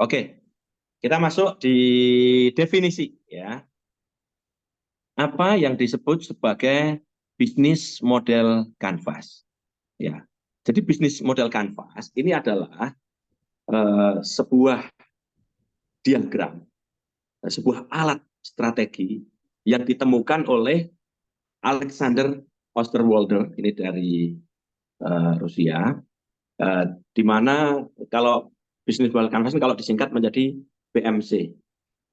Oke, kita masuk di definisi ya. Apa yang disebut sebagai bisnis model kanvas? Ya. Jadi bisnis model kanvas ini adalah sebuah diagram, sebuah alat strategi yang ditemukan oleh Alexander Osterwalder, ini dari Rusia, di mana kalau bisnis model kanvas ini kalau disingkat menjadi BMC.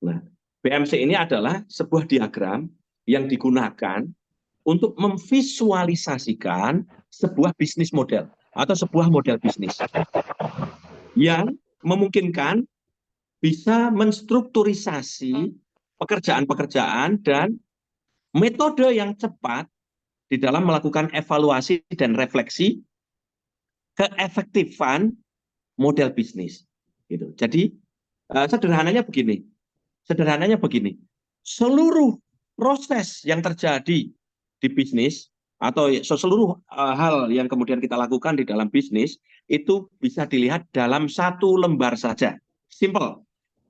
Nah, BMC ini adalah sebuah diagram yang digunakan untuk memvisualisasikan sebuah bisnis model atau sebuah model bisnis yang memungkinkan bisa menstrukturisasi pekerjaan-pekerjaan dan metode yang cepat di dalam melakukan evaluasi dan refleksi keefektifan model bisnis. Gitu. Jadi sederhananya begini, seluruh proses yang terjadi di bisnis atau seluruh hal yang kemudian kita lakukan di dalam bisnis itu bisa dilihat dalam satu lembar saja. Simple.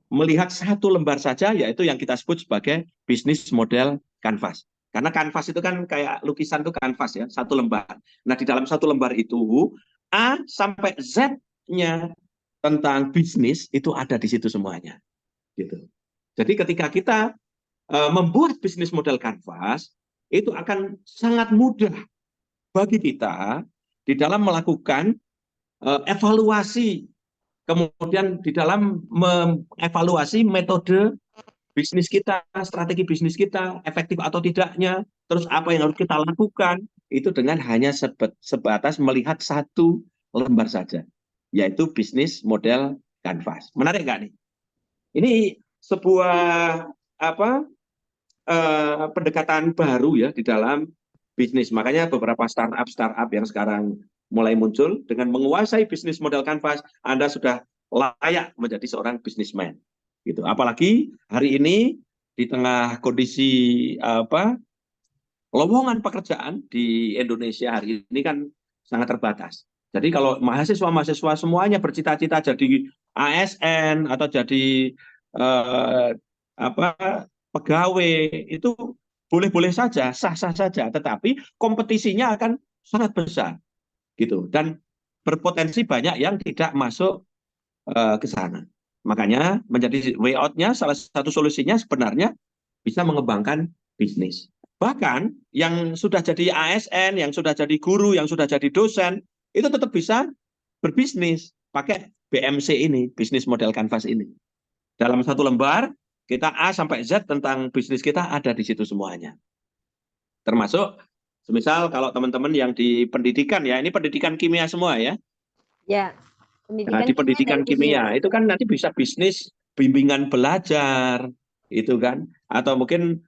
Melihat satu lembar saja, yaitu yang kita sebut sebagai bisnis model kanvas. Karena kanvas itu kan kayak lukisan itu kanvas ya, satu lembar. Nah, di dalam satu lembar itu, A sampai Z-nya tentang bisnis itu ada di situ semuanya. Gitu. Jadi ketika kita membuat bisnis model kanvas, itu akan sangat mudah bagi kita di dalam melakukan evaluasi, kemudian di dalam mengevaluasi metode bisnis kita, strategi bisnis kita, efektif atau tidaknya, terus apa yang harus kita lakukan, itu dengan hanya sebatas melihat satu lembar saja, yaitu bisnis model kanvas. Menarik nggak nih? Ini sebuah pendekatan baru ya di dalam bisnis. Makanya beberapa startup yang sekarang mulai muncul dengan menguasai bisnis model kanvas, Anda sudah layak menjadi seorang bisnismen. Gitu. Apalagi hari ini di tengah kondisi lowongan pekerjaan di Indonesia hari ini kan sangat terbatas. Jadi kalau mahasiswa-mahasiswa semuanya bercita-cita jadi ASN atau jadi eh, apa pegawai, itu boleh-boleh saja, sah-sah saja, tetapi kompetisinya akan sangat besar gitu dan berpotensi banyak yang tidak masuk ke sana. Makanya menjadi way out-nya salah satu solusinya sebenarnya bisa mengembangkan bisnis. Bahkan yang sudah jadi ASN, yang sudah jadi guru, yang sudah jadi dosen, itu tetap bisa berbisnis pakai BMC ini, bisnis model kanvas ini. Dalam satu lembar, kita A sampai Z tentang bisnis kita ada di situ semuanya. Termasuk, misal kalau teman-teman yang di pendidikan, ya ini pendidikan kimia semua ya. Ya, Nah, di pendidikan kimia itu kan nanti bisa bisnis bimbingan belajar, itu kan, atau mungkin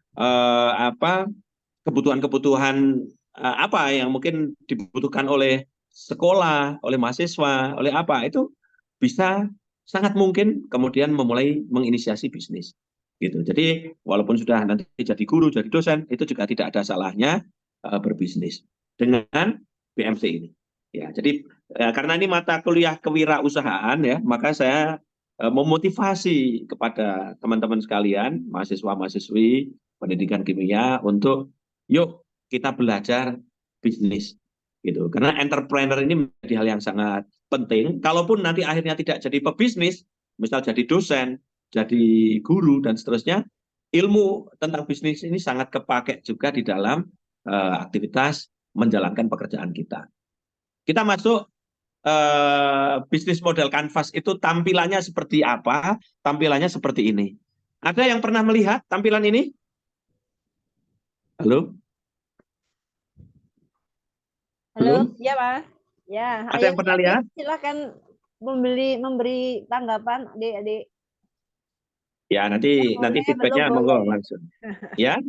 kebutuhan-kebutuhan apa yang mungkin dibutuhkan oleh sekolah, oleh mahasiswa, oleh apa itu bisa sangat mungkin kemudian memulai menginisiasi bisnis. Gitu. Jadi walaupun sudah nanti jadi guru, jadi dosen, itu juga tidak ada salahnya berbisnis dengan BMC ini. Ya, jadi karena ini mata kuliah kewirausahaan ya, maka saya memotivasi kepada teman-teman sekalian, mahasiswa-mahasiswi pendidikan kimia untuk yuk kita belajar bisnis gitu. Karena entrepreneur ini menjadi hal yang sangat penting. Kalaupun nanti akhirnya tidak jadi pebisnis, misal jadi dosen, jadi guru dan seterusnya, ilmu tentang bisnis ini sangat kepake juga di dalam aktivitas menjalankan pekerjaan kita. Kita masuk bisnis model kanvas itu tampilannya seperti apa? Tampilannya seperti ini. Ada yang pernah melihat tampilan ini? Halo? Halo, Belum? ya Pak. Ya, Ada ayo yang pernah lihat? silakan memberi tanggapan adik-adik. Ya, nanti Boleh, belum feedbacknya monggo boleh. langsung. Ya,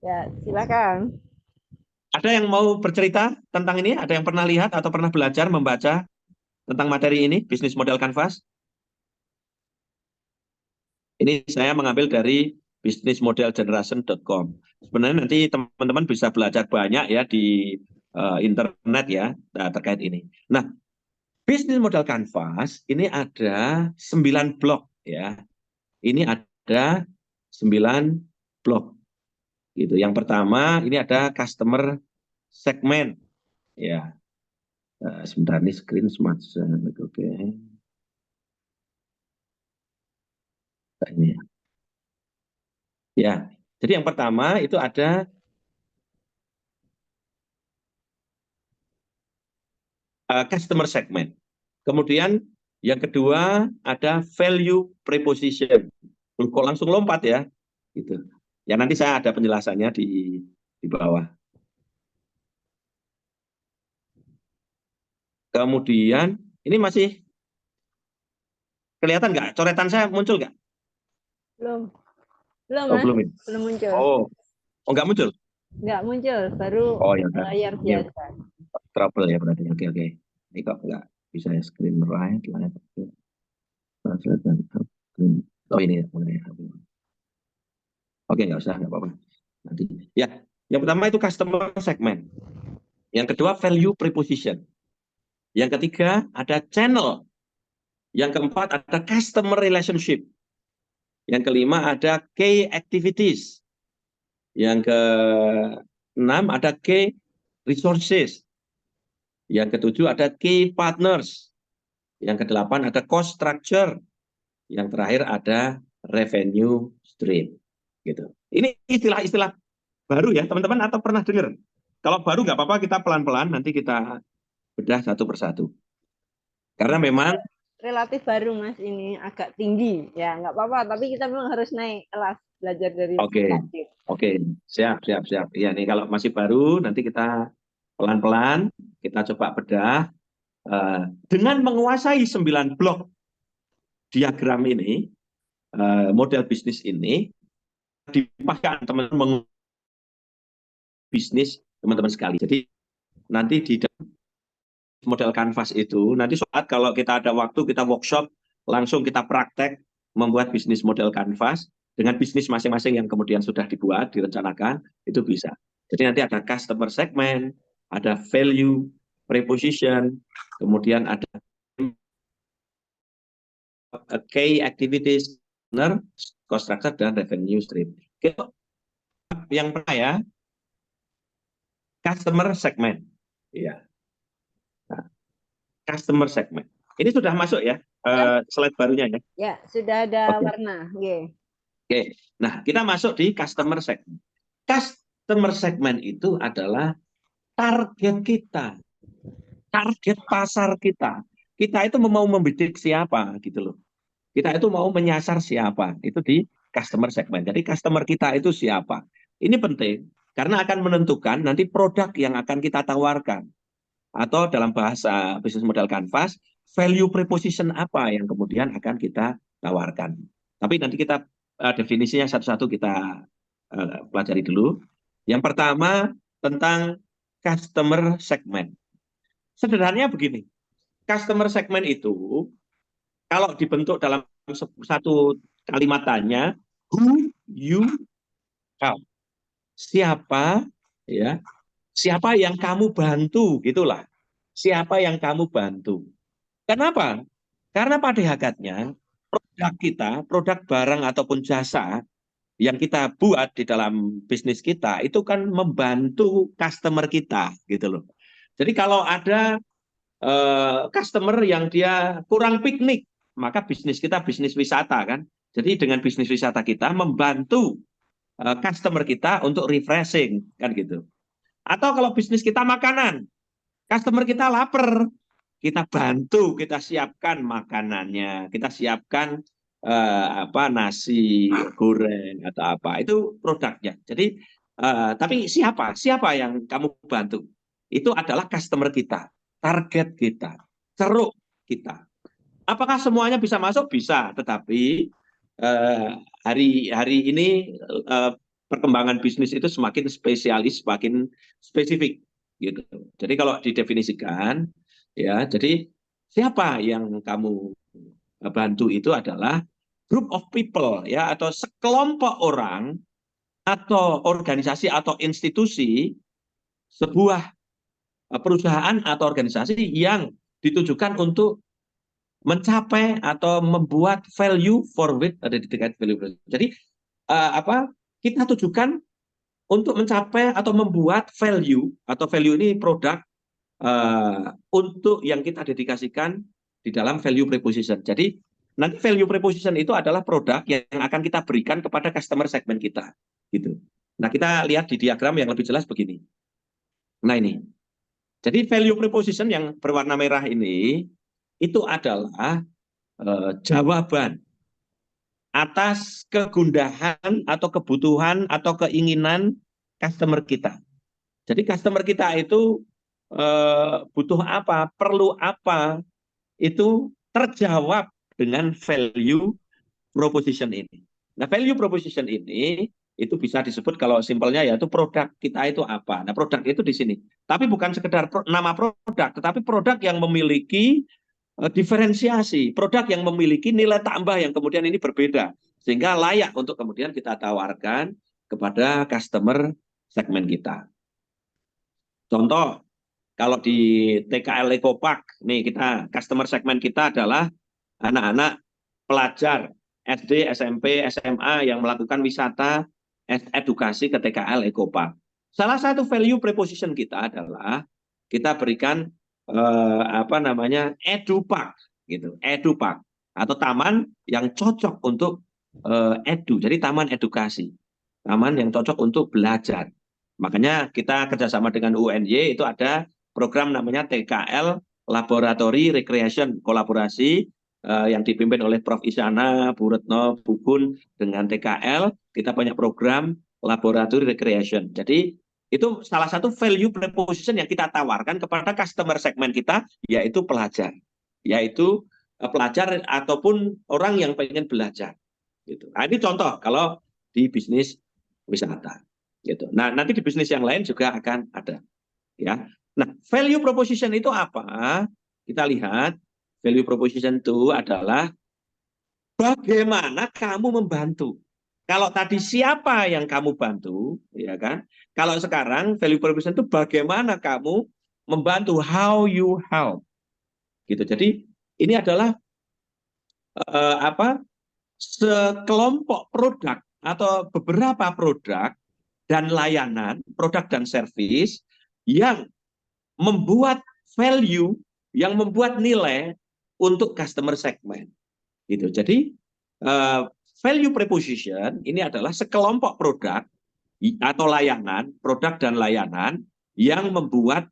Ya, silakan. ada yang mau bercerita tentang ini? Ada yang pernah lihat atau pernah belajar membaca tentang materi ini, bisnis model kanvas? Ini saya mengambil dari businessmodelgeneration.com. Sebenarnya nanti teman-teman bisa belajar banyak ya di internet ya terkait ini. Nah, Bisnis model Canvas ini ada 9 blok ya. Ini ada 9 blok. Gitu. Yang pertama ini ada customer segment ya. Sebentar nih screen smart. Oke. Ini ya. Jadi yang pertama itu ada customer segment. Kemudian yang kedua ada value preposition. Kok langsung lompat ya? Gitu. Ya nanti saya ada penjelasannya di bawah. Kemudian ini masih kelihatan nggak? Coretan saya muncul nggak? Belum. Belum, Oh Mas. belum ini. Belum muncul. Oh nggak muncul. Nggak muncul, baru Oh ya udah. layar Ini biasa. trouble ya berarti. Oke. Ini kok nggak bisa ya screen right, live. Translate dan screen. Oh ini ya. Oke nggak usah, nggak apa-apa. Nanti. Ya, yang pertama itu customer segment. Yang kedua value preposition. Yang ketiga ada channel. Yang keempat ada customer relationship. Yang kelima ada key activities. Yang keenam ada key resources. Yang ketujuh ada key partners. Yang kedelapan ada cost structure. Yang terakhir ada revenue stream. Gitu. Ini istilah-istilah baru ya teman-teman atau pernah dengar? Kalau baru nggak apa-apa, kita pelan-pelan nanti kita bedah satu persatu. Karena memang relatif baru, Mas, ini agak tinggi. Ya, nggak apa-apa, tapi kita memang harus naik kelas belajar dari Oke, siap. Iya nih kalau masih baru nanti kita pelan-pelan kita coba bedah dengan menguasai 9 blok diagram ini, model bisnis ini dipakai teman-teman bisnis teman-teman sekali. Jadi nanti di model Canvas itu nanti saat kalau kita ada waktu kita workshop langsung kita praktek membuat bisnis model Canvas dengan bisnis masing-masing yang kemudian sudah dibuat direncanakan itu bisa. Jadi nanti ada customer segment, ada value preposition, kemudian ada key activities, cost structure dan revenue stream. Yang pertama ya customer segment. Iya. Customer segment. Ini sudah masuk ya, slide barunya ya. Ya, sudah ada Oke. warna. Oke. Nah, kita masuk di customer segment. Customer segment itu adalah target kita. Target pasar kita. Kita itu mau membidik siapa gitu loh. Kita itu mau menyasar siapa. Itu di customer segment. Jadi customer kita itu siapa. Ini penting karena akan menentukan nanti produk yang akan kita tawarkan. Atau dalam bahasa bisnis model Canvas, value preposition apa yang kemudian akan kita tawarkan. Tapi nanti kita definisinya satu-satu kita pelajari dulu. Yang pertama tentang customer segment. Sederhananya begini, customer segment itu kalau dibentuk dalam satu kalimat tanya, who you help. Siapa ya? Siapa yang kamu bantu gitulah. Siapa yang kamu bantu. Kenapa? Karena pada hakikatnya produk kita, produk barang ataupun jasa yang kita buat di dalam bisnis kita itu kan membantu customer kita gitu loh. Jadi kalau ada customer yang dia kurang piknik, maka bisnis kita bisnis wisata kan. Jadi dengan bisnis wisata kita membantu customer kita untuk refreshing kan gitu. Atau kalau bisnis kita makanan, customer kita lapar, kita bantu, kita siapkan makanannya, kita siapkan nasi goreng atau apa, itu produknya. Jadi tapi siapa yang kamu bantu? Itu adalah customer kita, target kita, ceruk kita. Apakah semuanya bisa masuk? Bisa, tetapi hari ini perkembangan bisnis itu semakin spesialis, semakin spesifik gitu. Jadi kalau didefinisikan ya, jadi siapa yang kamu bantu itu adalah group of people ya atau sekelompok orang atau organisasi atau institusi sebuah perusahaan atau organisasi yang ditujukan untuk mencapai atau membuat value for which ada di tingkat value. Jadi kita tujukan untuk mencapai atau membuat value, atau value ini produk untuk yang kita dedikasikan di dalam value proposition. Jadi nanti value proposition itu adalah produk yang akan kita berikan kepada customer segmen kita, gitu. Nah, kita lihat di diagram yang lebih jelas begini. Nah, ini. Jadi value proposition yang berwarna merah ini itu adalah jawaban atas kegundahan atau kebutuhan atau keinginan customer kita. Jadi customer kita itu butuh apa, perlu apa, itu terjawab dengan value proposition ini. Nah, value proposition ini itu bisa disebut kalau simpelnya yaitu produk kita itu apa. Nah, produk itu di sini. Tapi bukan sekedar nama produk, tetapi produk yang memiliki diferensiasi, produk yang memiliki nilai tambah yang kemudian ini berbeda, sehingga layak untuk kemudian kita tawarkan kepada customer segmen kita. Contoh, kalau di TKL Ecopark, nih kita customer segmen kita adalah anak-anak pelajar SD, SMP, SMA yang melakukan wisata edukasi ke TKL Ecopark. Salah satu value proposition kita adalah kita berikan edupark, gitu, edupark atau taman yang cocok untuk edu, jadi taman edukasi, taman yang cocok untuk belajar. Makanya kita kerjasama dengan UNY itu ada program namanya TKL Laboratory Recreation kolaborasi yang dipimpin oleh Prof. Isyana, Bu Retno, Bu Gun dengan TKL. Kita banyak program Laboratory Recreation. Jadi itu salah satu value proposition yang kita tawarkan kepada customer segmen kita, yaitu pelajar. Yaitu pelajar ataupun orang yang pengen belajar. Gitu. Nah, ini contoh kalau di bisnis wisata. Gitu. Nah, nanti di bisnis yang lain juga akan ada. Ya. Nah, value proposition itu apa? Kita lihat, value proposition itu adalah bagaimana kamu membantu. Kalau tadi siapa yang kamu bantu, ya kan? Kalau sekarang value proposition itu bagaimana kamu membantu, how you help. Gitu. Jadi ini adalah sekelompok produk atau beberapa produk dan layanan, produk dan service yang membuat value, yang membuat nilai untuk customer segment. Gitu. Jadi value proposition ini adalah sekelompok produk atau layanan, produk dan layanan yang membuat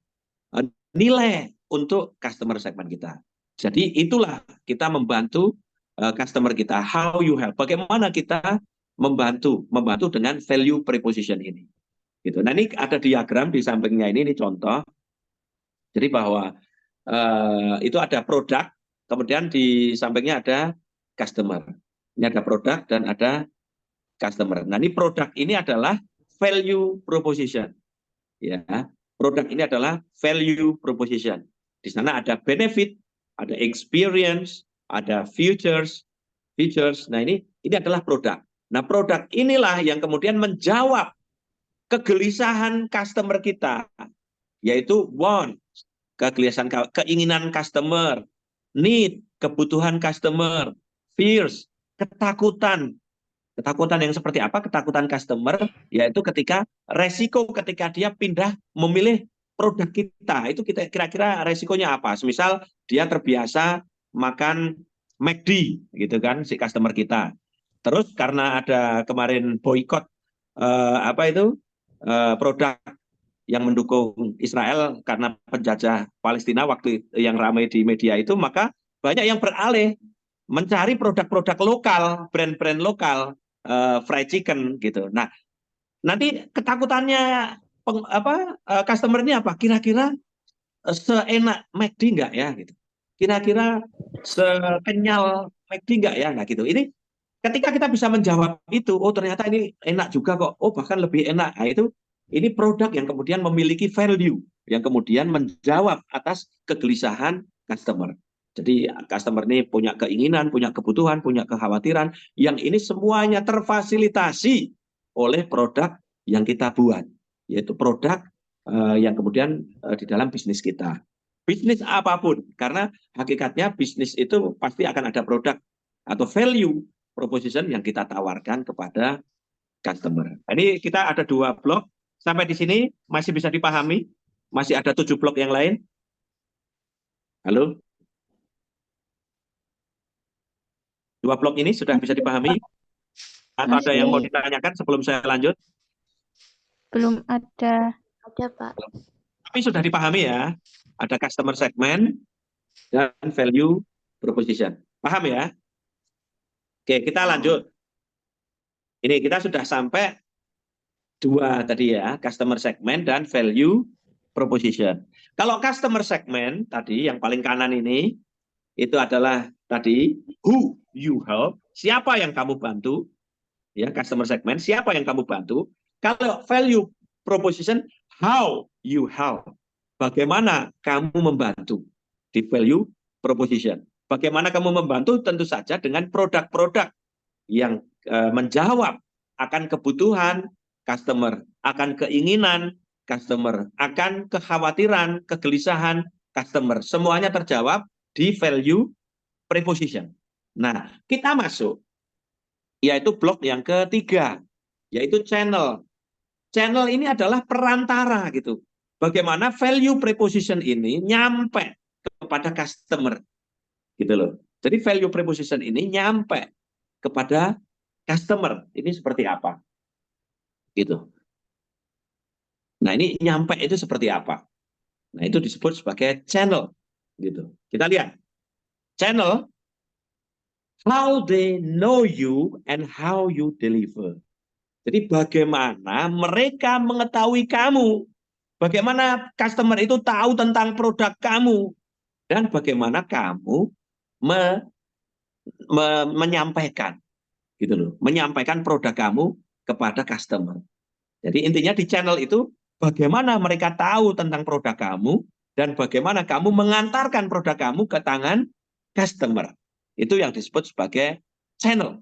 nilai untuk customer segment kita. Jadi itulah kita membantu customer kita, how you help. Bagaimana kita membantu dengan value proposition ini. Gitu. Nah, ini ada diagram di sampingnya ini contoh. Jadi bahwa itu ada produk, kemudian di sampingnya ada customer. Ini ada produk dan ada customer. Nah, ini produk ini adalah value proposition. Ya, produk ini adalah value proposition. Di sana ada benefit, ada experience, ada features. Nah, ini adalah produk. Nah, produk inilah yang kemudian menjawab kegelisahan customer kita, yaitu want, kegelisahan, keinginan customer, need, kebutuhan customer, fears, ketakutan. Ketakutan yang seperti apa? Ketakutan customer, yaitu ketika resiko ketika dia pindah memilih produk kita, itu kita kira-kira resikonya apa? Misal dia terbiasa makan McD, gitu kan, si customer kita. Terus karena ada kemarin boykot produk yang mendukung Israel karena penjajah Palestina waktu yang ramai di media itu, maka banyak yang beralih mencari produk-produk lokal, brand-brand lokal, fried chicken gitu. Nah, nanti ketakutannya customer ini apa? Kira-kira seenak McD enggak ya gitu. Kira-kira sekenyal McD enggak ya? Nah gitu. Ini ketika kita bisa menjawab itu, oh ternyata ini enak juga kok. Oh bahkan lebih enak. Nah, ini produk yang kemudian memiliki value yang kemudian menjawab atas kegelisahan customer. Jadi customer ini punya keinginan, punya kebutuhan, punya kekhawatiran, yang ini semuanya terfasilitasi oleh produk yang kita buat, yaitu produk yang kemudian di dalam bisnis kita. bisnis apapun, karena hakikatnya bisnis itu pasti akan ada produk atau value proposition yang kita tawarkan kepada customer. Ini kita ada 2 blok. Sampai di sini masih bisa dipahami? Masih ada 7 blok yang lain? Halo? 2 blok ini sudah bisa dipahami? Atau ada yang mau Masih ditanyakan sebelum saya lanjut? belum ada. Ada, Pak. Tapi sudah dipahami ya? Ada customer segment dan value proposition. Paham ya? Oke, kita lanjut. Ini kita sudah sampai 2 tadi ya, customer segment dan value proposition. Kalau customer segment tadi yang paling kanan ini, itu adalah tadi who you help, siapa yang kamu bantu, ya customer segment, siapa yang kamu bantu. Kalau value proposition, how you help, bagaimana kamu membantu di value proposition. Bagaimana kamu membantu tentu saja dengan produk-produk yang menjawab akan kebutuhan customer, akan keinginan customer, akan kekhawatiran, kegelisahan customer. Semuanya terjawab di value preposition. Nah, kita masuk, yaitu blok yang ketiga, yaitu channel. Channel ini adalah perantara gitu. Bagaimana value preposition ini nyampe kepada customer, gitu loh. Jadi value preposition ini nyampe kepada customer. Ini seperti apa? Gitu. Nah, ini nyampe itu seperti apa? Nah, itu disebut sebagai channel. Gitu. Kita lihat. Channel, how they know you and how you deliver. Jadi bagaimana mereka mengetahui kamu, bagaimana customer itu tahu tentang produk kamu, dan bagaimana kamu menyampaikan, gitu loh, menyampaikan produk kamu kepada customer. Jadi intinya di channel itu bagaimana mereka tahu tentang produk kamu dan bagaimana kamu mengantarkan produk kamu ke tangan customer. Itu yang disebut sebagai channel,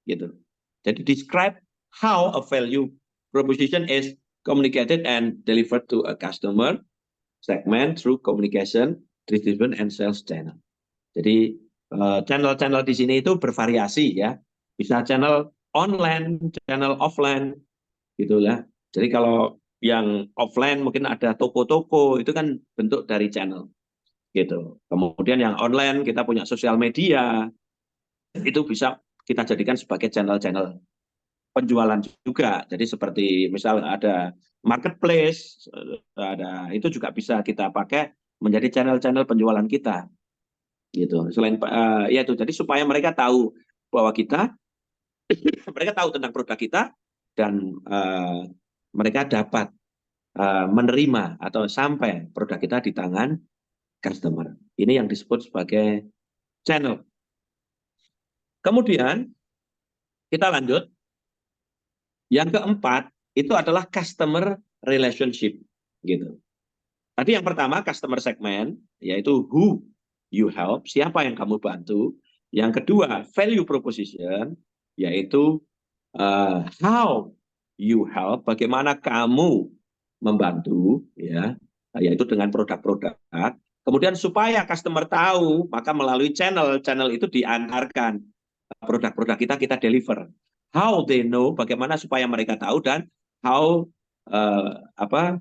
gitu. Jadi describe how a value proposition is communicated and delivered to a customer segment through communication, distribution, and sales channel. Jadi channel-channel di sini itu bervariasi ya. Bisa channel online, channel offline, gitu ya. Jadi kalau yang offline mungkin ada toko-toko, itu kan bentuk dari channel, gitu. Kemudian yang online kita punya sosial media, itu bisa kita jadikan sebagai channel-channel penjualan juga. Jadi seperti misal ada marketplace, ada itu juga bisa kita pakai menjadi channel-channel penjualan kita, gitu. Selain ya itu, jadi supaya mereka tahu bahwa mereka tahu tentang produk kita dan mereka dapat menerima atau sampai produk kita di tangan customer. Ini yang disebut sebagai channel. Kemudian kita lanjut. Yang keempat itu adalah customer relationship, gitu. Tadi yang pertama customer segment, yaitu who you help, siapa yang kamu bantu. Yang kedua value proposition, yaitu how you help, bagaimana kamu membantu, ya, yaitu dengan produk-produk. Kemudian supaya customer tahu, maka melalui channel itu diantarkan produk-produk kita deliver. How they know, bagaimana supaya mereka tahu, dan how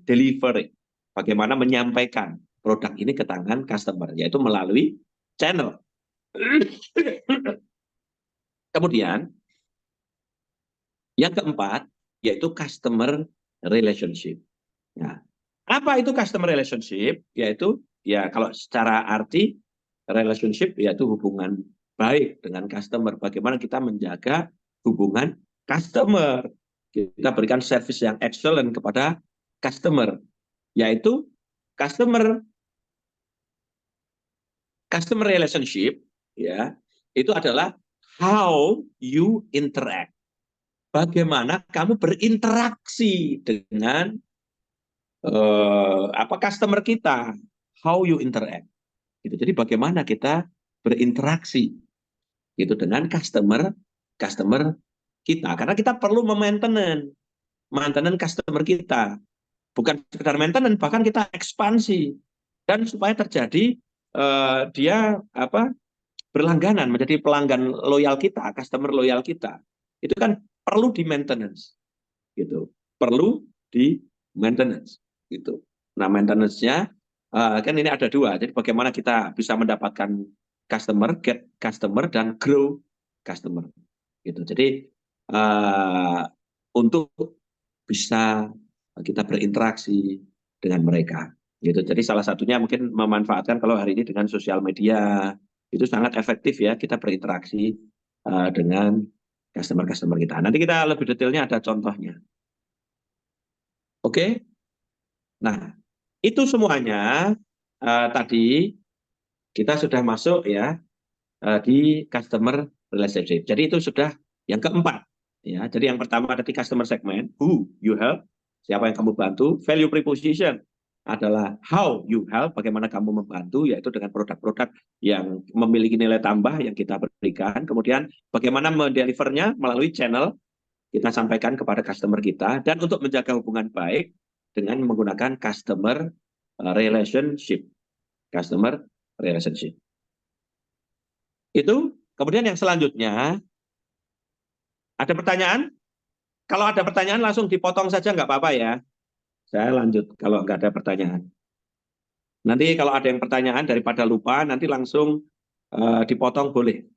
deliver, bagaimana menyampaikan produk ini ke tangan customer, yaitu melalui channel. Kemudian yang keempat yaitu customer relationship. Nah, apa itu customer relationship? Yaitu ya kalau secara arti relationship yaitu hubungan baik dengan customer. Bagaimana kita menjaga hubungan customer, kita berikan service yang excellent kepada customer, yaitu customer relationship, ya, itu adalah how you interact, bagaimana kamu berinteraksi dengan customer kita, how you interact, gitu. Jadi bagaimana kita berinteraksi gitu dengan customer kita, karena kita perlu maintenance customer kita, bukan sekedar maintenance, bahkan kita ekspansi dan supaya terjadi dia berlangganan menjadi pelanggan loyal kita, customer loyal kita. Itu kan perlu di maintenance gitu. Perlu di maintenance gitu. Nah, maintenance-nya kan ini ada dua. Jadi bagaimana kita bisa mendapatkan customer, get customer, dan grow customer gitu. Jadi untuk bisa kita berinteraksi dengan mereka gitu. Jadi salah satunya mungkin memanfaatkan kalau hari ini dengan sosial media itu sangat efektif ya kita berinteraksi dengan customer kita. Nanti kita lebih detailnya ada contohnya. Oke. Nah, itu semuanya tadi kita sudah masuk ya di customer relationship. Jadi itu sudah yang keempat ya. Jadi yang pertama tadi customer segment, who you help, siapa yang kamu bantu. Value proposition adalah how you help, bagaimana kamu membantu, yaitu dengan produk-produk yang memiliki nilai tambah yang kita berikan. Kemudian bagaimana mendelivernya melalui channel kita sampaikan kepada customer kita, dan untuk menjaga hubungan baik dengan menggunakan customer relationship. Customer relationship. Itu. Kemudian yang selanjutnya, ada pertanyaan? Kalau ada pertanyaan langsung dipotong saja, nggak apa-apa ya. Saya lanjut kalau nggak ada pertanyaan. Nanti kalau ada yang pertanyaan daripada lupa, nanti langsung dipotong boleh.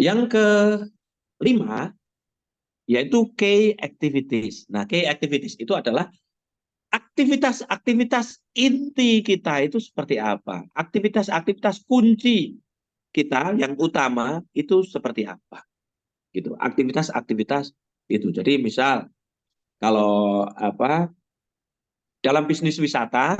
Yang kelima, yaitu key activities. Nah, key activities itu adalah aktivitas-aktivitas inti kita itu seperti apa? Aktivitas-aktivitas kunci kita yang utama itu seperti apa? Gitu. Aktivitas-aktivitas itu. Jadi misal kalau dalam bisnis wisata,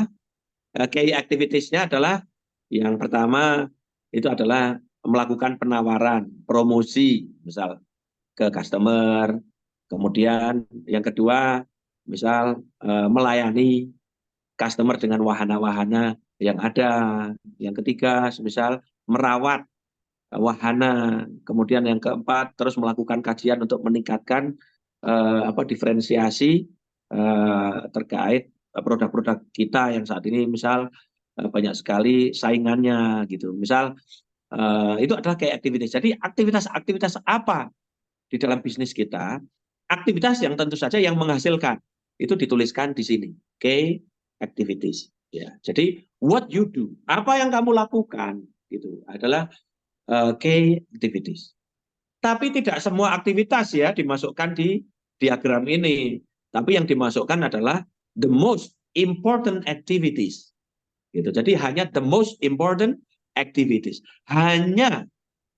key activities-nya adalah yang pertama itu adalah melakukan penawaran, promosi misal ke customer. Kemudian yang kedua misal melayani customer dengan wahana-wahana yang ada. Yang ketiga, misal merawat wahana. Kemudian yang keempat, terus melakukan kajian untuk meningkatkan diferensiasi terkait produk-produk kita yang saat ini misal banyak sekali saingannya gitu. Misal itu adalah kayak aktivitas. Jadi aktivitas-aktivitas apa di dalam bisnis kita? Aktivitas yang tentu saja yang menghasilkan. Itu dituliskan di sini. Key activities. Ya. Jadi what you do, apa yang kamu lakukan itu adalah key activities. Tapi tidak semua aktivitas ya dimasukkan di diagram ini. Tapi yang dimasukkan adalah the most important activities. Gitu. Jadi hanya the most important activities. Hanya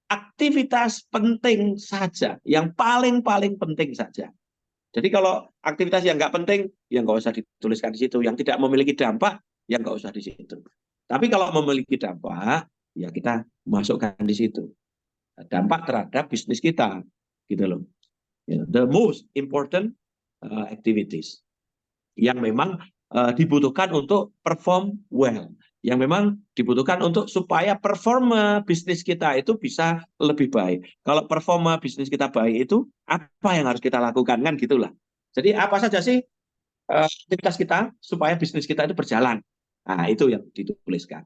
aktivitas penting saja, yang paling penting saja. Jadi kalau aktivitas yang nggak penting, ya nggak usah dituliskan di situ. Yang tidak memiliki dampak, ya nggak usah di situ. Tapi kalau memiliki dampak, ya kita masukkan di situ. Dampak terhadap bisnis kita, gitu loh. The most important activities yang memang dibutuhkan untuk perform well, yang memang dibutuhkan untuk supaya performa bisnis kita itu bisa lebih baik. Kalau performa bisnis kita baik itu apa yang harus kita lakukan kan gitulah. Jadi apa saja sih aktivitas kita supaya bisnis kita itu berjalan. Nah, itu yang dituliskan.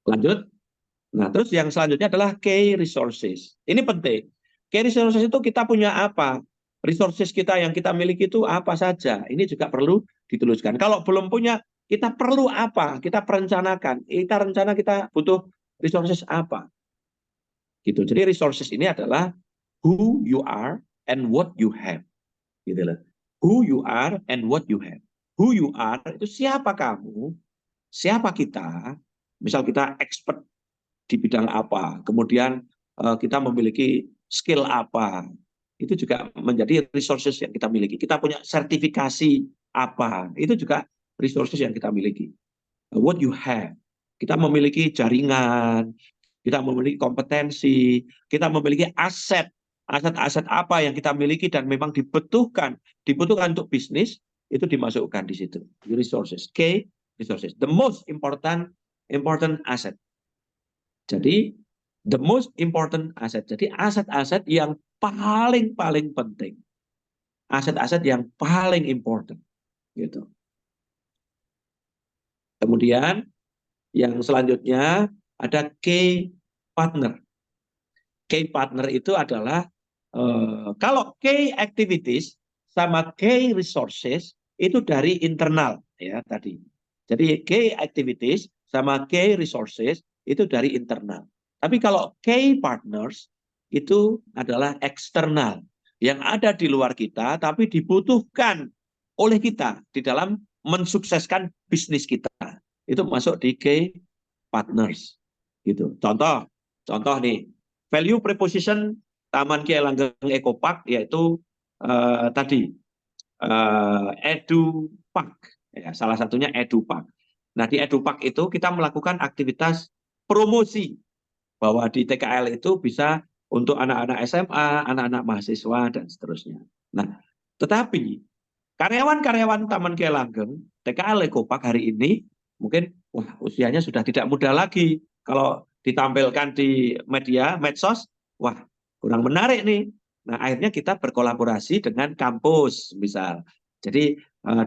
Lanjut. Nah, terus yang selanjutnya adalah key resources. Ini penting. Key resources itu kita punya apa? Resources kita yang kita miliki itu apa saja? Ini juga perlu dituliskan. Kalau belum punya, kita perlu apa? Kita perencanakan. Kita rencana kita butuh resources apa? Gitu. Jadi resources ini adalah who you are and what you have. Gitu loh. Who you are and what you have. Who you are itu siapa kamu, siapa kita. Misal kita expert di bidang apa, kemudian kita memiliki skill apa, itu juga menjadi resources yang kita miliki. Kita punya sertifikasi apa, itu juga resources yang kita miliki. What you have, kita memiliki jaringan, kita memiliki kompetensi, kita memiliki aset apa yang kita miliki dan memang dibutuhkan untuk bisnis, itu dimasukkan di situ. Resources, key resources, the most important asset. Jadi the most important asset. Jadi aset-aset yang paling penting. Aset-aset yang paling important gitu. Kemudian yang selanjutnya ada key partner. Key partner itu adalah kalau key activities sama key resources itu dari internal ya tadi. Jadi key activities sama key resources itu dari internal. Tapi kalau key partners itu adalah eksternal yang ada di luar kita tapi dibutuhkan oleh kita di dalam mensukseskan bisnis kita. Itu masuk di key partners gitu. Contoh nih, value proposition Taman Kiai Langgeng Eco Park yaitu tadi Edu Park, ya, salah satunya Edu Park. Nah di Edu Park itu kita melakukan aktivitas promosi bahwa di TKL itu bisa untuk anak-anak SMA, anak-anak mahasiswa dan seterusnya. Nah tetapi karyawan-karyawan Taman Kiai Langgeng TKL Eco Park hari ini mungkin usianya sudah tidak muda lagi. Kalau ditampilkan di media, medsos, wah kurang menarik nih. Nah akhirnya kita berkolaborasi dengan kampus misal. Jadi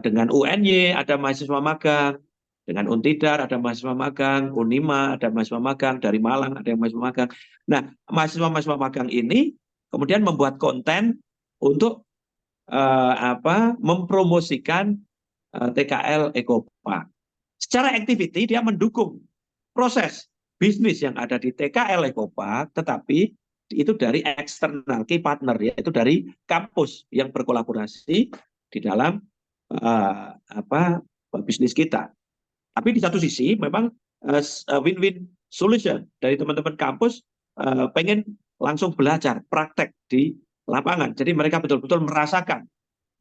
dengan UNY ada mahasiswa magang, dengan Untidar ada mahasiswa magang, Unima ada mahasiswa magang, dari Malang ada yang mahasiswa magang. Nah mahasiswa-mahasiswa magang ini kemudian membuat konten untuk mempromosikan TKL Eco Park. Secara activity dia mendukung proses bisnis yang ada di TKL Eco Park, tetapi itu dari eksternal key partner, yaitu dari kampus yang berkolaborasi di dalam bisnis kita. Tapi di satu sisi memang win-win solution dari teman-teman kampus pengen langsung belajar praktek di lapangan. Jadi mereka betul-betul merasakan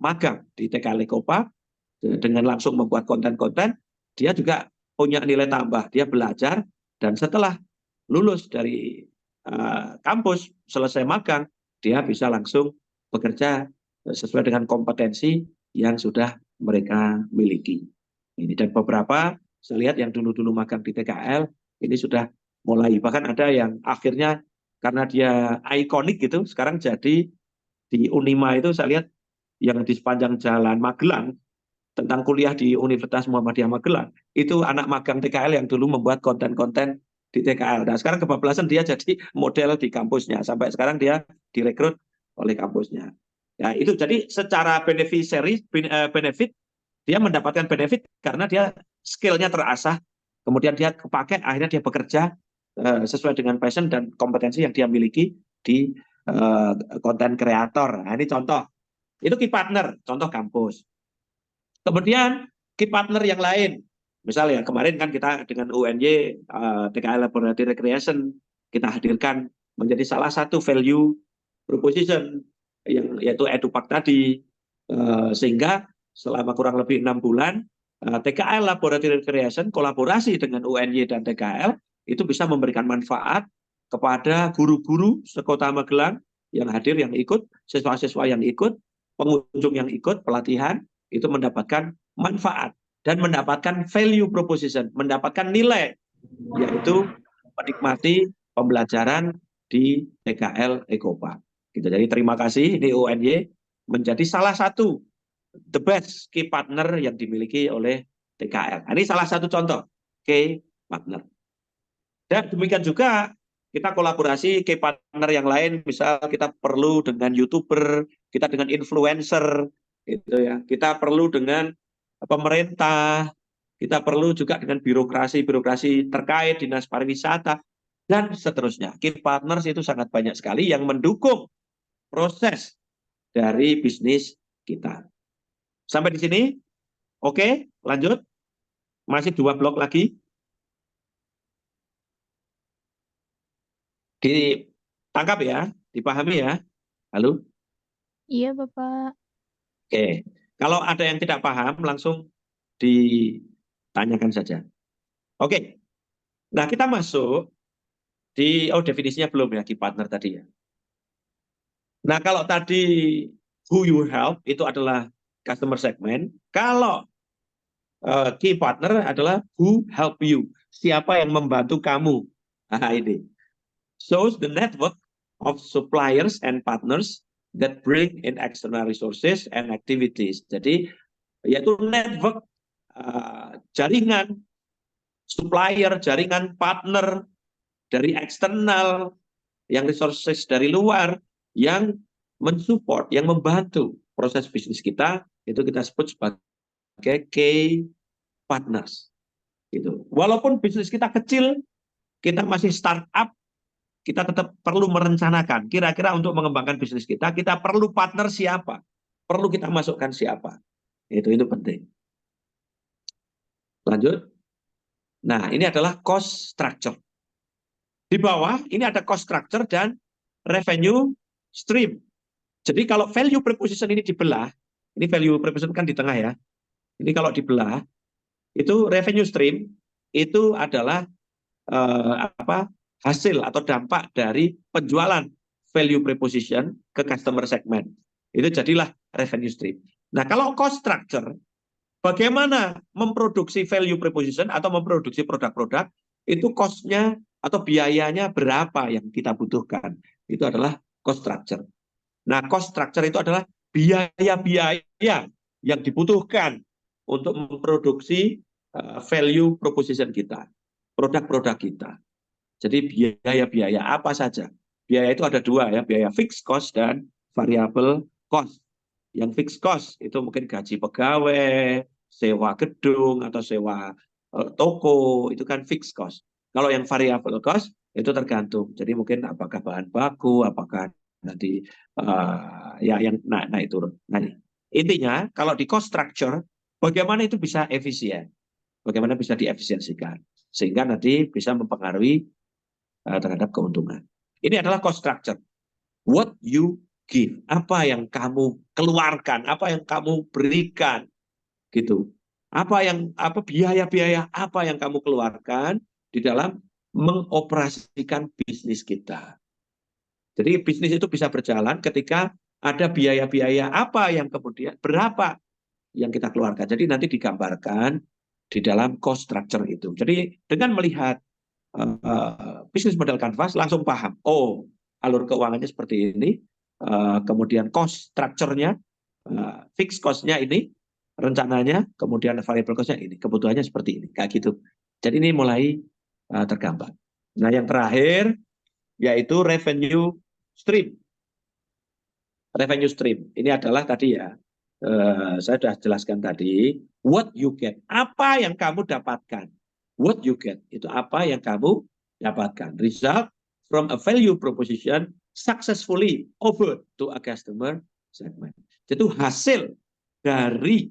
magang di TKL Eco Park dengan langsung membuat konten-konten, dia juga punya nilai tambah. Dia belajar dan setelah lulus dari kampus, selesai magang, dia bisa langsung bekerja sesuai dengan kompetensi yang sudah mereka miliki. Ini dan beberapa saya lihat yang dulu-dulu magang di TKL ini sudah mulai, bahkan ada yang akhirnya karena dia ikonik gitu, sekarang jadi di Unima itu saya lihat yang di sepanjang jalan Magelang tentang kuliah di Universitas Muhammadiyah Magelang, itu anak magang TKL yang dulu membuat konten-konten di TKL. Nah sekarang kebablasan dia jadi model di kampusnya, sampai sekarang dia direkrut oleh kampusnya. Ya itu jadi secara benefit dia mendapatkan benefit karena dia skillnya terasah, kemudian dia kepake, akhirnya dia bekerja sesuai dengan passion dan kompetensi yang dia miliki di konten kreator. Nah ini contoh, itu key partner, contoh kampus. Kemudian key partner yang lain, misalnya kemarin kan kita dengan UNY TKL Laboratory Recreation kita hadirkan menjadi salah satu value proposition yang yaitu EduPark tadi, sehingga selama kurang lebih 6 bulan TKL Laboratory Recreation kolaborasi dengan UNY dan TKL itu bisa memberikan manfaat kepada guru-guru sekota Magelang yang hadir, yang ikut, siswa-siswa yang ikut, pengunjung yang ikut pelatihan, itu mendapatkan manfaat dan mendapatkan value proposition, mendapatkan nilai, yaitu menikmati pembelajaran di TKL Eco Park. Gitu. Jadi terima kasih, ini UNY menjadi salah satu the best key partner yang dimiliki oleh TKL. Ini salah satu contoh key partner. Dan demikian juga kita kolaborasi key partner yang lain, misal kita perlu dengan YouTuber, kita dengan influencer, gitu ya. Kita perlu dengan pemerintah, kita perlu juga dengan birokrasi terkait dinas pariwisata dan seterusnya. Key partners itu sangat banyak sekali yang mendukung proses dari bisnis kita. Sampai di sini, oke, lanjut. Masih 2 blok lagi. Ditangkap ya, dipahami ya. Halo? Iya, Bapak. Oke, kalau ada yang tidak paham langsung ditanyakan saja. Oke, nah kita masuk di, definisinya belum ya, key partner tadi ya. Nah kalau tadi who you help itu adalah customer segment, kalau key partner adalah who help you, siapa yang membantu kamu. Nah ini. Shows the network of suppliers and partners that bring in external resources and activities. Jadi yaitu network jaringan supplier, jaringan partner dari eksternal, yang resources dari luar, yang mensupport, yang membantu proses bisnis kita, itu kita sebut sebagai key partners. Gitu. Walaupun bisnis kita kecil, kita masih startup, kita tetap perlu merencanakan. Kira-kira untuk mengembangkan bisnis kita perlu partner siapa? Perlu kita masukkan siapa? Itu penting. Lanjut. Nah, ini adalah cost structure. Di bawah ini ada cost structure dan revenue stream. Jadi kalau value proposition ini dibelah, ini value proposition kan di tengah ya. Ini kalau dibelah, itu revenue stream itu adalah hasil atau dampak dari penjualan value proposition ke customer segment. Itu jadilah revenue stream. Nah, kalau cost structure, bagaimana memproduksi value proposition atau memproduksi produk-produk, itu cost-nya atau biayanya berapa yang kita butuhkan. Itu adalah cost structure. Nah, cost structure itu adalah biaya-biaya yang dibutuhkan untuk memproduksi value proposition kita, produk-produk kita. Jadi biaya-biaya apa saja? Biaya itu ada dua ya, biaya fixed cost dan variable cost. Yang fixed cost itu mungkin gaji pegawai, sewa gedung atau sewa toko, itu kan fixed cost. Kalau yang variable cost itu tergantung. Jadi mungkin apakah bahan baku, apakah nanti ya yang naik turun. Nah, intinya kalau di cost structure, bagaimana itu bisa efisien, bagaimana bisa diefisiensikan, sehingga nanti bisa mempengaruhi terhadap keuntungan. Ini adalah cost structure. What you give, apa yang kamu keluarkan, apa yang kamu berikan, gitu. Apa biaya-biaya apa yang kamu keluarkan di dalam mengoperasikan bisnis kita. Jadi bisnis itu bisa berjalan ketika ada biaya-biaya apa yang kemudian berapa yang kita keluarkan. Jadi nanti digambarkan di dalam cost structure itu. Jadi dengan melihat bisnis model Canvas langsung paham. Oh, alur keuangannya seperti ini. Kemudian cost structure-nya, fixed cost-nya ini, rencananya, kemudian variable cost-nya ini, kebutuhannya seperti ini, kayak gitu. Jadi ini mulai tergambar. Nah, yang terakhir yaitu revenue stream. Revenue stream ini adalah tadi ya, saya sudah jelaskan tadi, what you get, apa yang kamu dapatkan. What you get, itu apa yang kamu dapatkan. Result from a value proposition successfully offered to a customer segment. Itu hasil dari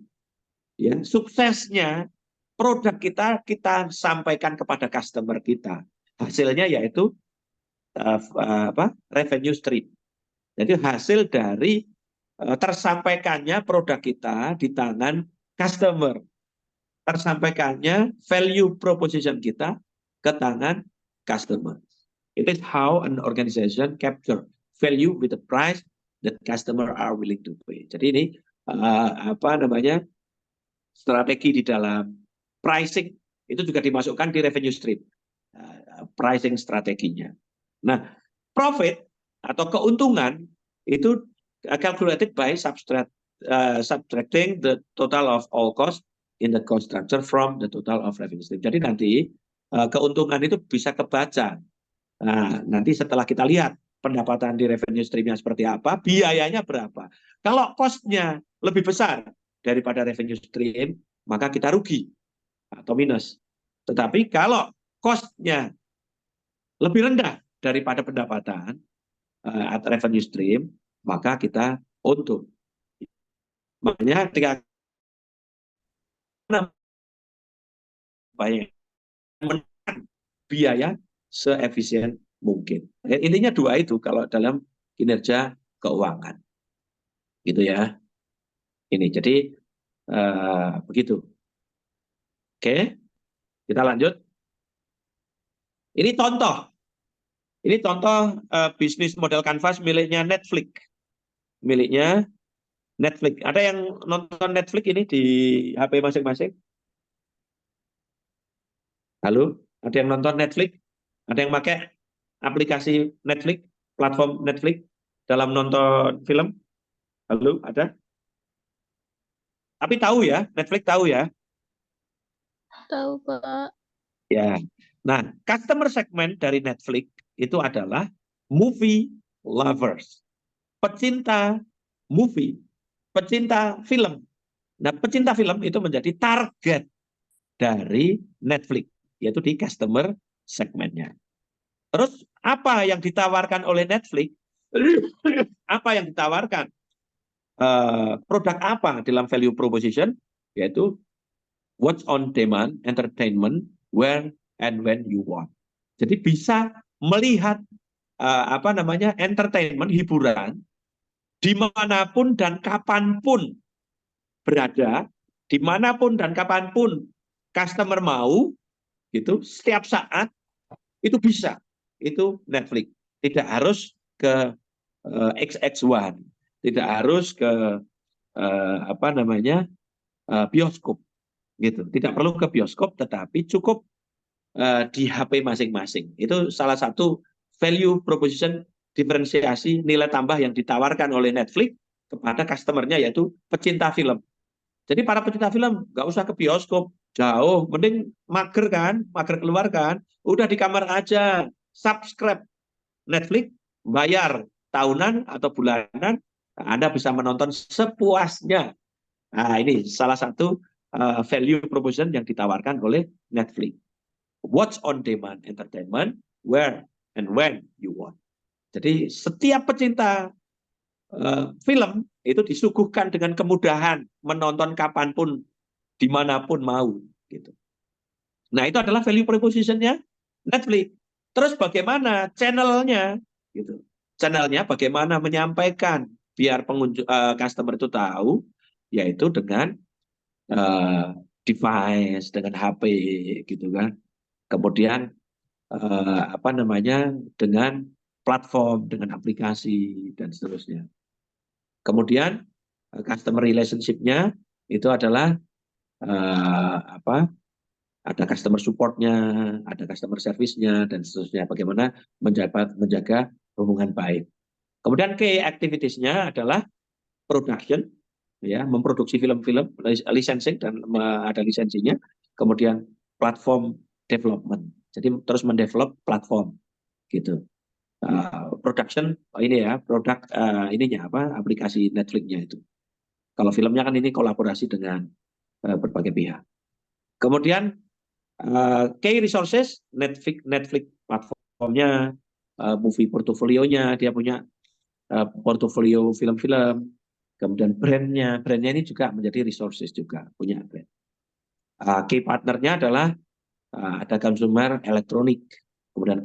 ya suksesnya produk kita sampaikan kepada customer kita. Hasilnya yaitu revenue stream. Jadi hasil dari tersampaikannya produk kita di tangan customer. Tersampaikannya value proposition kita ke tangan customer. It is how an organization capture value with the price that customer are willing to pay. Jadi ini strategi di dalam pricing itu juga dimasukkan di revenue stream. Pricing strateginya. Nah, profit atau keuntungan itu calculated by subtracting the total of all cost in the cost structure from the total of revenue stream. Jadi nanti keuntungan itu bisa kebaca. Nah, nanti setelah kita lihat pendapatan di revenue streamnya seperti apa, biayanya berapa. Kalau cost-nya lebih besar daripada revenue stream, maka kita rugi atau minus. Tetapi kalau cost-nya lebih rendah daripada pendapatan atau revenue stream, maka kita untung. Makanya ketika menekan biaya seefisien mungkin. Intinya dua itu kalau dalam kinerja keuangan. Gitu ya. Ini jadi begitu. Oke, kita lanjut. Ini contoh. Ini contoh bisnis model Canvas miliknya Netflix. Miliknya Netflix. Ada yang nonton Netflix ini di HP masing-masing? Halo? Ada yang nonton Netflix? Ada yang pakai aplikasi Netflix, platform Netflix dalam nonton film? Halo? Ada? Tapi tahu ya, Netflix tahu ya? Tahu, Pak. Ya. Nah, customer segment dari Netflix itu adalah movie lovers, pecinta movie, pecinta film. Nah, pecinta film itu menjadi target dari Netflix, yaitu di customer segmentnya. Terus apa yang ditawarkan oleh Netflix? Apa yang ditawarkan? Produk apa dalam value proposition? Yaitu watch on demand, entertainment, where and when you want. Jadi bisa melihat entertainment, hiburan dimanapun dan kapanpun berada, dimanapun dan kapanpun customer mau, gitu, setiap saat itu bisa. Itu Netflix. Tidak harus ke XX1, tidak harus ke bioskop, gitu. Tidak perlu ke bioskop, tetapi cukup di HP masing-masing. Itu salah satu value proposition, diferensiasi nilai tambah yang ditawarkan oleh Netflix kepada customernya, yaitu pecinta film. Jadi para pecinta film nggak usah ke bioskop jauh, mending mager kan, mager keluar kan, udah di kamar aja, subscribe Netflix, bayar tahunan atau bulanan, Anda bisa menonton sepuasnya. Nah, ini salah satu value proposition yang ditawarkan oleh Netflix. Watch on demand entertainment, where and when you want. Jadi setiap pecinta film itu disuguhkan dengan kemudahan menonton kapanpun, dimanapun mau. Gitu. Nah, itu adalah value proposition-nya Netflix. Terus bagaimana channelnya? Gitu. Channelnya bagaimana menyampaikan biar customer itu tahu, yaitu dengan device, dengan HP, gitu kan. Kemudian dengan platform, dengan aplikasi dan seterusnya. Kemudian customer relationship-nya itu adalah ada customer support-nya, ada customer service-nya dan seterusnya. Bagaimana menjaga hubungan baik. Kemudian key activities-nya adalah production, ya, memproduksi film-film, licensing dan ada lisensinya. Kemudian platform development. Jadi terus mendevelop platform, gitu. Production ini ya, produk aplikasi Netflix-nya itu. Kalau filmnya kan ini kolaborasi dengan berbagai pihak. Kemudian key resources, Netflix platformnya, movie portofolionya, dia punya portofolio film-film. Kemudian brandnya ini juga menjadi resources juga, punya brand. Key partnernya adalah ada consumer elektronik, kemudian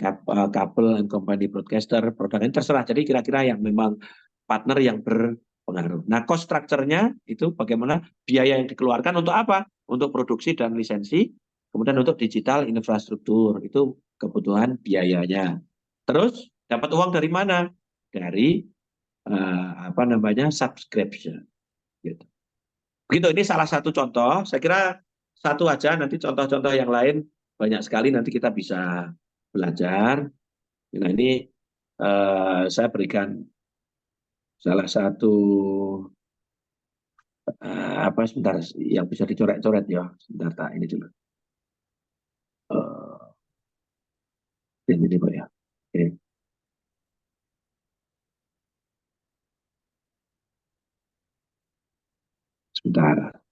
kabel and company broadcaster, produk ini terserah. Jadi kira-kira yang memang partner yang berpengaruh. Nah, cost structure-nya itu bagaimana biaya yang dikeluarkan untuk apa? Untuk produksi dan lisensi, kemudian untuk digital infrastruktur, itu kebutuhan biayanya. Terus dapat uang dari mana? Dari subscription. Gitu. Begitu, ini salah satu contoh. Saya kira satu aja, nanti contoh-contoh yang lain banyak sekali nanti kita bisa belajar. Nah, ini saya berikan salah satu sebentar yang bisa dicoret-coret ya. Sebentar, tak, ini dulu. Ini Pak ya. Oke. Sebentar.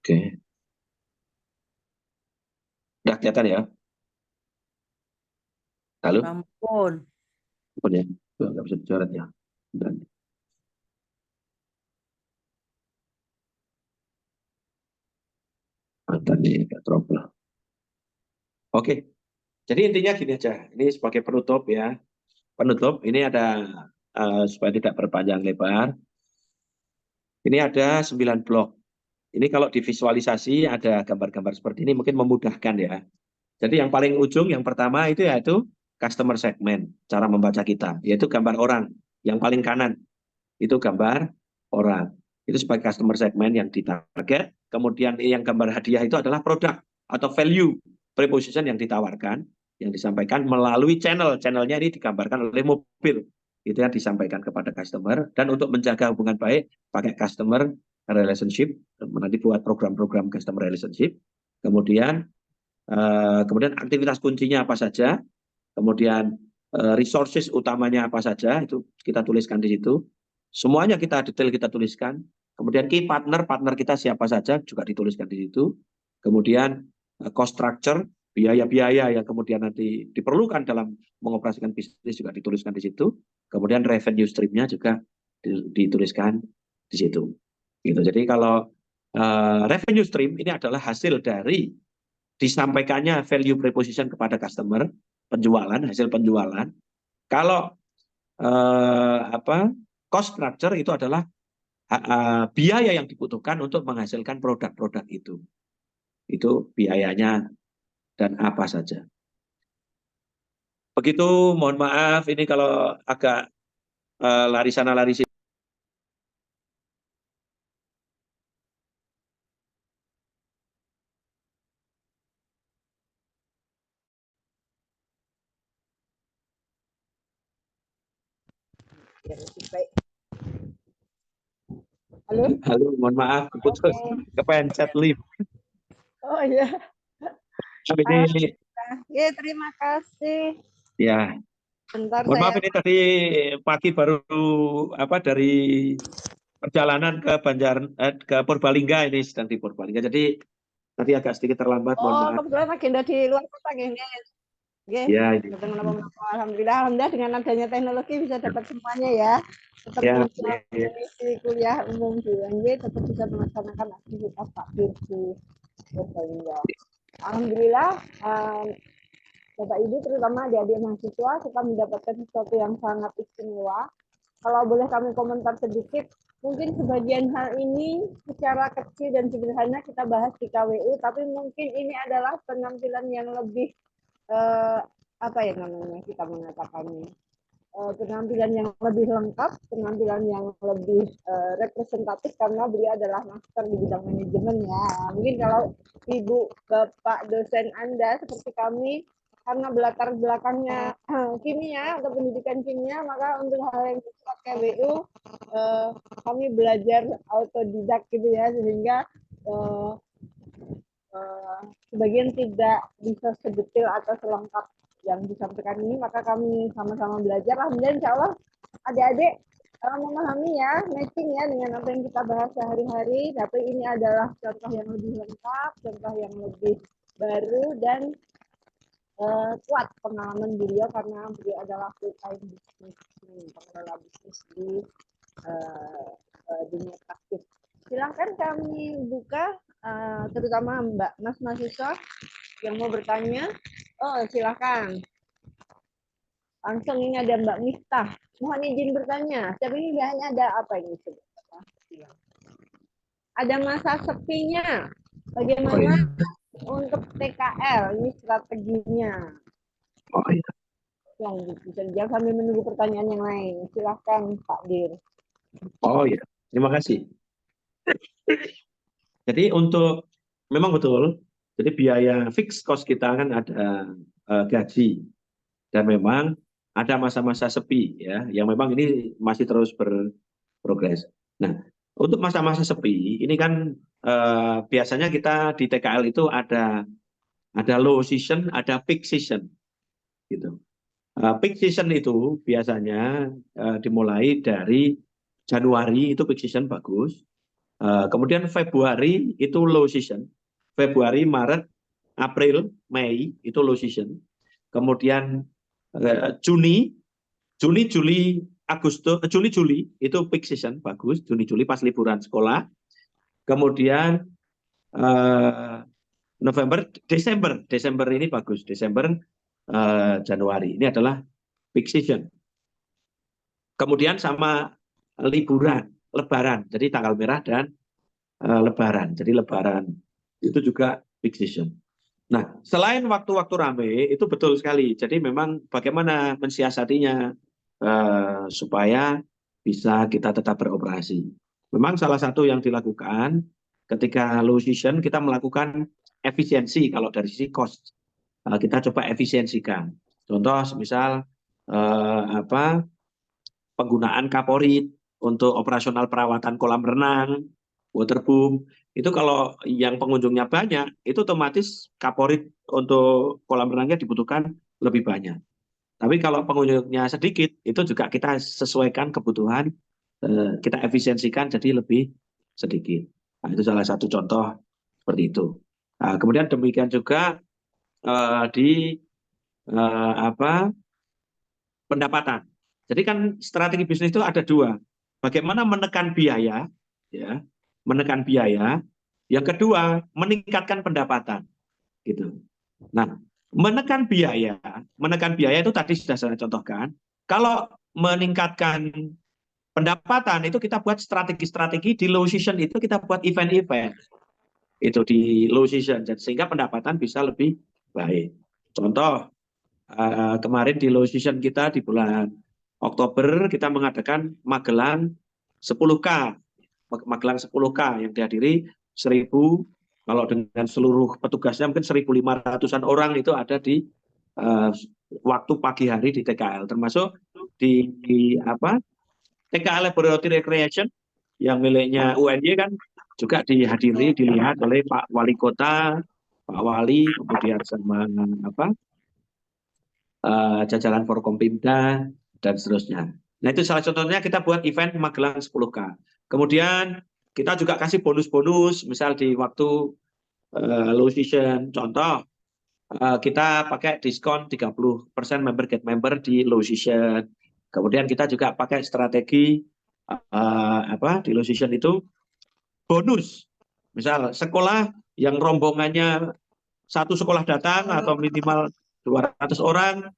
Oke. Udah kelihatan ya? Halo? Ampun. Ampun ya? Nggak bisa dicoret ya? Dan tadi nggak trouble. Oke. Jadi intinya gini aja. Ini sebagai penutup ya. Penutup, ini ada supaya tidak berpanjang lebar. Ini ada 9 blok. Ini kalau divisualisasi ada gambar-gambar seperti ini mungkin memudahkan ya. Jadi yang paling ujung, yang pertama itu yaitu customer segment, cara membaca kita, yaitu gambar orang. Yang paling kanan itu gambar orang. Itu sebagai customer segment yang ditarget. Kemudian yang gambar hadiah itu adalah produk atau value proposition yang ditawarkan, yang disampaikan melalui channelnya ini digambarkan oleh mobil, itu yang disampaikan kepada customer. Dan untuk menjaga hubungan baik pakai customer relationship, nanti buat program-program customer relationship. Kemudian aktivitas kuncinya apa saja, kemudian resources utamanya apa saja, itu kita tuliskan di situ. Semuanya detail kita tuliskan. Kemudian key partner kita siapa saja juga dituliskan di situ. Kemudian cost structure, biaya-biaya yang kemudian nanti diperlukan dalam mengoperasikan bisnis juga dituliskan di situ. Kemudian revenue stream-nya juga dituliskan di situ. Gitu. Jadi kalau revenue stream ini adalah hasil dari disampaikannya value proposition kepada customer, hasil penjualan. Kalau cost structure itu adalah biaya yang dibutuhkan untuk menghasilkan produk-produk itu. Itu biayanya dan apa saja. Begitu, mohon maaf ini kalau agak lari sana lari sini. Halo? Halo, mohon maaf, putus, kepencet live. Oh iya. Ini, Ya, terima kasih. ya. Bentar Mohon maaf saya. ini tadi pagi baru dari perjalanan ke Purbalingga, ini sedang di Purbalingga. Jadi tadi agak sedikit terlambat, mohon Oh, maaf. kebetulan agenda di luar kota gini. Ya, ini. Alhamdulillah dengan adanya teknologi bisa dapat semuanya ya. Tetap Ya, bisa mengisi kuliah umum di UNJ, tetap bisa melaksanakan aktivitas takbir di Purbalingga. Alhamdulillah, Bapak Ibu terutama adik-adik mahasiswa kita mendapatkan sesuatu yang sangat istimewa. Kalau boleh kami komentar sedikit, mungkin sebagian hal ini secara kecil dan sederhana kita bahas di KWU, tapi mungkin ini adalah penampilan yang lebih kita mengatakannya, penampilan yang lebih lengkap, penampilan yang lebih representatif karena beliau adalah master di bidang manajemen ya. Mungkin kalau ibu bapak dosen Anda seperti kami karena latar belakangnya kimia atau pendidikan kimia, maka untuk hal yang bersifat KWU kami belajar autodidak gitu ya, sehingga sebagian tidak bisa sedetail atau selengkap yang disampaikan ini, maka kami sama-sama belajar. Alhamdulillah, insya Allah adik-adik memahami ya, matching ya dengan apa yang kita bahas sehari-hari. Tapi ini adalah contoh yang lebih lengkap, contoh yang lebih baru dan kuat pengalaman beliau karena beliau adalah full time bisnis, pengelola bisnis di dunia praktis. Silahkan kami buka, terutama Mas mahasiswa yang mau bertanya. Oh, silahkan. Langsung ini ada Mbak Miftah. Mohon izin bertanya. Tapi ini hanya ada apa ini? Ada masa sepinya. Bagaimana untuk TKL? Ini strateginya. Oh iya. Yang bisa dijawab sambil menunggu pertanyaan yang lain. Silahkan Pak Dir. Oh iya, terima kasih. Jadi memang betul, jadi biaya fixed cost kita kan ada gaji, dan memang ada masa-masa sepi ya, yang memang ini masih terus berprogres. Nah, untuk masa-masa sepi ini kan biasanya kita di TKL itu ada low season, ada peak season, gitu. Peak season itu biasanya dimulai dari Januari, itu peak season bagus. Kemudian Februari itu low season. Februari, Maret, April, Mei itu low season. Kemudian Juni, Juli, Agustus, Juli itu peak season bagus. Juni, Juli pas liburan sekolah. Kemudian November, Desember ini bagus. Desember, Januari ini adalah peak season. Kemudian sama liburan, Lebaran, jadi tanggal merah dan Lebaran. Jadi Lebaran itu juga peak season. Nah, selain waktu-waktu ramai itu betul sekali. Jadi memang bagaimana mensiasatinya supaya bisa kita tetap beroperasi. Memang salah satu yang dilakukan ketika low season kita melakukan efisiensi kalau dari sisi cost. kita coba efisiensikan. Contoh, misal penggunaan kaporit untuk operasional perawatan kolam renang, waterboom. Itu kalau yang pengunjungnya banyak, itu otomatis kaporit untuk kolam renangnya dibutuhkan lebih banyak. Tapi kalau pengunjungnya sedikit, itu juga kita sesuaikan kebutuhan, kita efisiensikan jadi lebih sedikit. Nah, itu salah satu contoh seperti itu. Nah, kemudian demikian juga di pendapatan. Jadi kan strategi bisnis itu ada dua. Bagaimana menekan biaya, ya, menekan biaya. Yang kedua, meningkatkan pendapatan, gitu. Nah, menekan biaya itu tadi sudah saya contohkan. Kalau meningkatkan pendapatan itu kita buat strategi-strategi di low season, itu kita buat event-event itu di low season, sehingga pendapatan bisa lebih baik. Contoh, kemarin di low season kita di bulan Oktober kita mengadakan Magelang 10K. Magelang 10K yang dihadiri 1.000, kalau dengan seluruh petugasnya mungkin 1.500-an orang itu ada di waktu pagi hari di TKL, termasuk di TKL Laboratory Recreation yang miliknya UNY kan juga dihadiri, dilihat oleh Pak Wali Kota, Pak Wali, kemudian sama jajaran Forkompimda, dan seterusnya. Nah, itu salah contohnya kita buat event Magelang 10K. Kemudian kita juga kasih bonus-bonus, misal di waktu low season. Contoh, kita pakai diskon 30% member get member di low season. Kemudian kita juga pakai strategi di low season itu bonus. Misal sekolah yang rombongannya satu sekolah datang atau minimal 200 orang,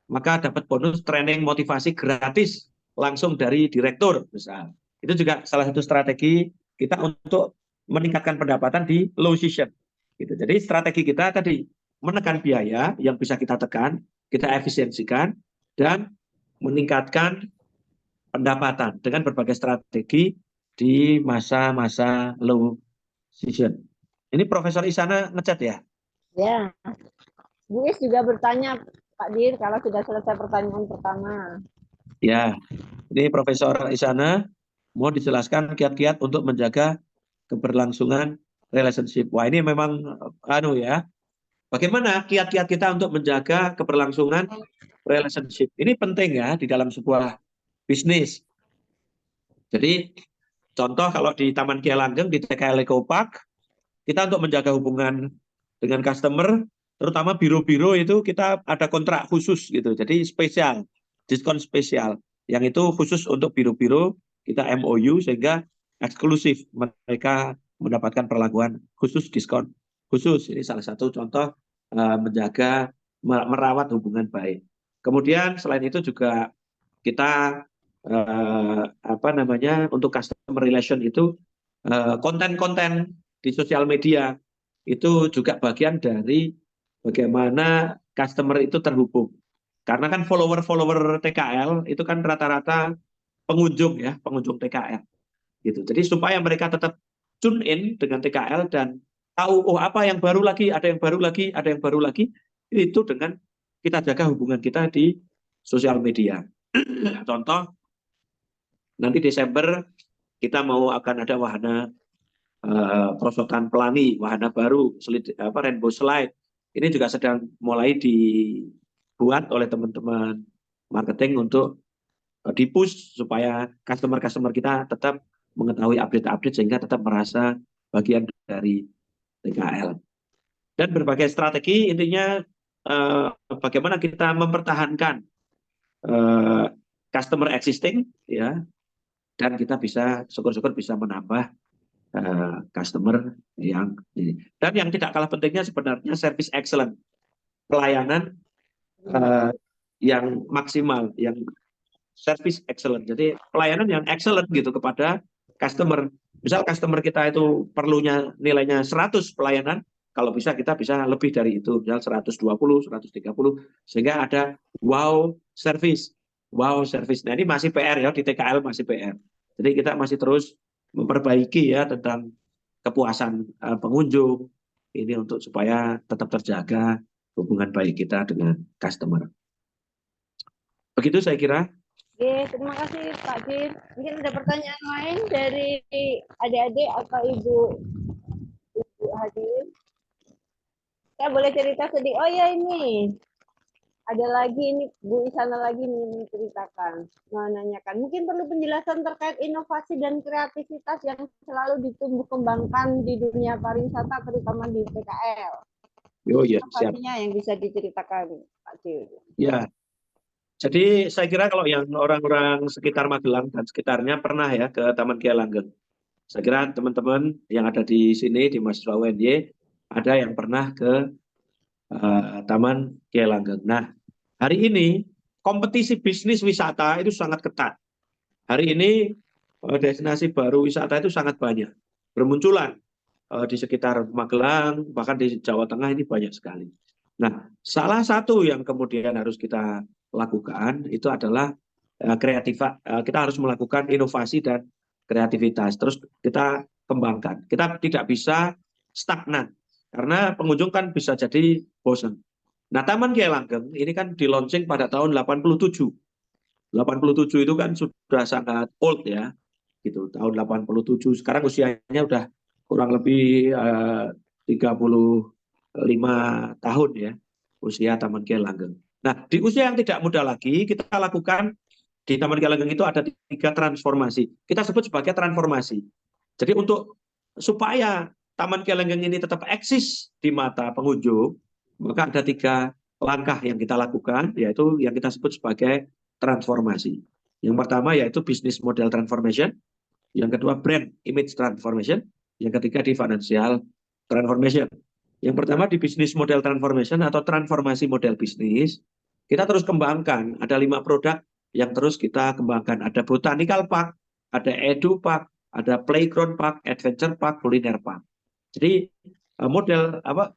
maka dapat bonus training motivasi gratis langsung dari direktur misal. Itu juga salah satu strategi kita untuk meningkatkan pendapatan di low season. Gitu. Jadi strategi kita tadi menekan biaya yang bisa kita tekan, kita efisiensikan, dan meningkatkan pendapatan dengan berbagai strategi di masa-masa low season. Ini Profesor Isana ngecat ya? Ya, Bu Is juga bertanya, Pak Dir, kalau sudah selesai pertanyaan pertama. Ya, ini Profesor Isana mau dijelaskan kiat-kiat untuk menjaga keberlangsungan relationship. Wah, ini memang bagaimana kiat-kiat kita untuk menjaga keberlangsungan relationship. Ini penting ya di dalam sebuah bisnis. Jadi contoh kalau di Taman Kia Langgeng di TKL Eco Park, kita untuk menjaga hubungan dengan customer, terutama biro-biro itu kita ada kontrak khusus gitu. Jadi spesial, diskon spesial. Yang itu khusus untuk biro-biro, kita MOU sehingga eksklusif mereka mendapatkan perlakuan khusus, diskon khusus. Ini salah satu contoh menjaga, merawat hubungan baik. Kemudian selain itu juga kita untuk customer relation itu konten-konten di sosial media itu juga bagian dari bagaimana customer itu terhubung. Karena kan follower-follower TKL itu kan rata-rata pengunjung ya, pengunjung TKL. Gitu. Jadi supaya mereka tetap tune in dengan TKL dan tahu apa yang baru lagi, ada yang baru lagi, ada yang baru lagi, itu dengan kita jaga hubungan kita di sosial media. Contoh, nanti Desember kita akan ada wahana perosotan pelangi, wahana baru, rainbow slide. Ini juga sedang mulai dibuat oleh teman-teman marketing untuk di-push supaya customer-customer kita tetap mengetahui update-update sehingga tetap merasa bagian dari TKL. Dan berbagai strategi intinya bagaimana kita mempertahankan customer existing ya, dan kita bisa syukur-syukur bisa menambah customer yang ini. Dan yang tidak kalah pentingnya sebenarnya service excellent, pelayanan yang maksimal, yang service excellent. Jadi pelayanan yang excellent gitu kepada customer. Misal customer kita itu perlunya nilainya 100 pelayanan, kalau bisa kita bisa lebih dari itu, misal 120, 130, sehingga ada wow service. Wow service. Nah ini masih PR ya, di TKL masih PR. Jadi kita masih terus memperbaiki ya tentang kepuasan pengunjung ini untuk supaya tetap terjaga hubungan baik kita dengan customer. Begitu saya kira. Oke, terima kasih Pak Jin. Mungkin ada pertanyaan lain dari adik-adik atau ibu hadir. Saya boleh cerita sedih. Oh ya ini ada lagi ini Bu Isana lagi menceritakan, menanyakan. Mungkin perlu penjelasan terkait inovasi dan kreativitas yang selalu ditumbuh kembangkan di dunia pariwisata, terutama di PKL. Oh ya, siap. Inovasinya yang bisa diceritakan Pak Jin. Ya, jadi saya kira kalau yang orang-orang sekitar Magelang dan sekitarnya pernah ya ke Taman Kia Langgeng. Saya kira teman-teman yang ada di sini di mahasiswa UNY ada yang pernah ke Taman Kia Langgeng. Nah, hari ini kompetisi bisnis wisata itu sangat ketat. Hari ini destinasi baru wisata itu sangat banyak bermunculan di sekitar Magelang, bahkan di Jawa Tengah ini banyak sekali. Nah, salah satu yang kemudian harus kita lakukan itu adalah kita harus melakukan inovasi dan kreativitas. Terus kita kembangkan. Kita tidak bisa stagnan karena pengunjung kan bisa jadi bosan. Nah, Taman Kia Langgeng ini kan di launching pada tahun 87. 87 itu kan sudah sangat old ya, gitu. Tahun 87. Sekarang usianya udah kurang lebih 35 tahun ya, usia Taman Kia Langgeng. Nah, di usia yang tidak muda lagi, kita lakukan di Taman Kia Langgeng itu ada 3 transformasi. Kita sebut sebagai transformasi. Jadi supaya Taman Kia Langgeng ini tetap eksis di mata pengunjung, maka ada 3 langkah yang kita lakukan, yaitu yang kita sebut sebagai transformasi. Yang pertama yaitu business model transformation, yang kedua brand image transformation, yang ketiga di financial transformation. Yang pertama di business model transformation atau transformasi model bisnis, kita terus kembangkan. Ada 5 produk yang terus kita kembangkan. Ada botanical park, ada edu park, ada playground park, adventure park, kuliner park. Jadi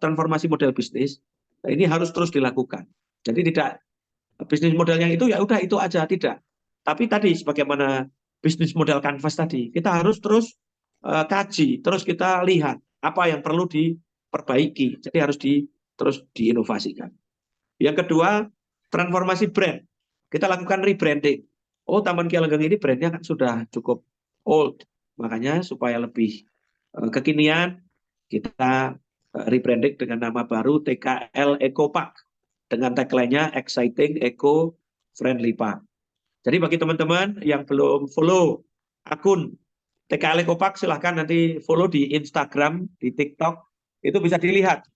transformasi model bisnis ini harus terus dilakukan. Jadi tidak bisnis modelnya itu ya udah itu aja, tidak. Tapi tadi sebagaimana bisnis model canvas tadi, kita harus terus kaji, terus kita lihat apa yang perlu diperbaiki. Jadi harus terus diinovasikan. Yang kedua, transformasi brand. Kita lakukan rebranding. Oh, Taman Kia Langgeng ini brandnya kan sudah cukup old. Makanya supaya lebih kekinian, kita rebranding dengan nama baru TKL Eco Park. Dengan tagline-nya Exciting Eco Friendly Park. Jadi bagi teman-teman yang belum follow akun TKL Eco Park, silahkan nanti follow di Instagram, di TikTok, itu bisa dilihat.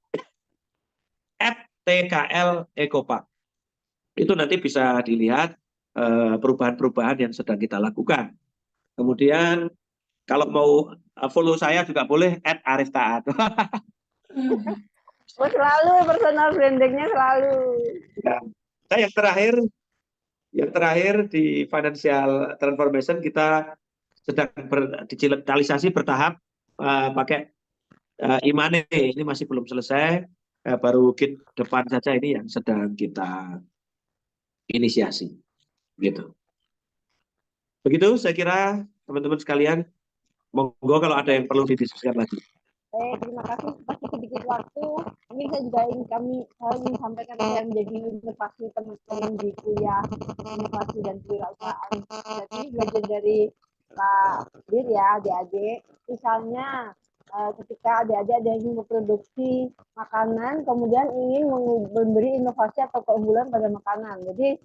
@TKL Eco Park. Itu nanti bisa dilihat perubahan-perubahan yang sedang kita lakukan. Kemudian kalau mau follow saya juga boleh @ariftaat. Oh, selalu personal brandingnya selalu. Ya. Nah, yang terakhir di financial transformation kita sedang digitalisasi bertahap pakai e-money. Ini masih belum selesai, baru Git depan saja ini yang sedang kita inisiasi, gitu. Begitu saya kira teman-teman sekalian, monggo kalau ada yang perlu didiskusikan lagi. Terima kasih masih sedikit waktu. Ini saya juga ingin sampaikan apa yang menjadi inovasi teman-teman di kuliah inovasi dan kewirausahaan. Jadi belajar dari Pak Bir ya, adik-adik. Misalnya ketika adik-adik ada yang memproduksi makanan, kemudian ingin memberi inovasi atau keunggulan pada makanan. Jadi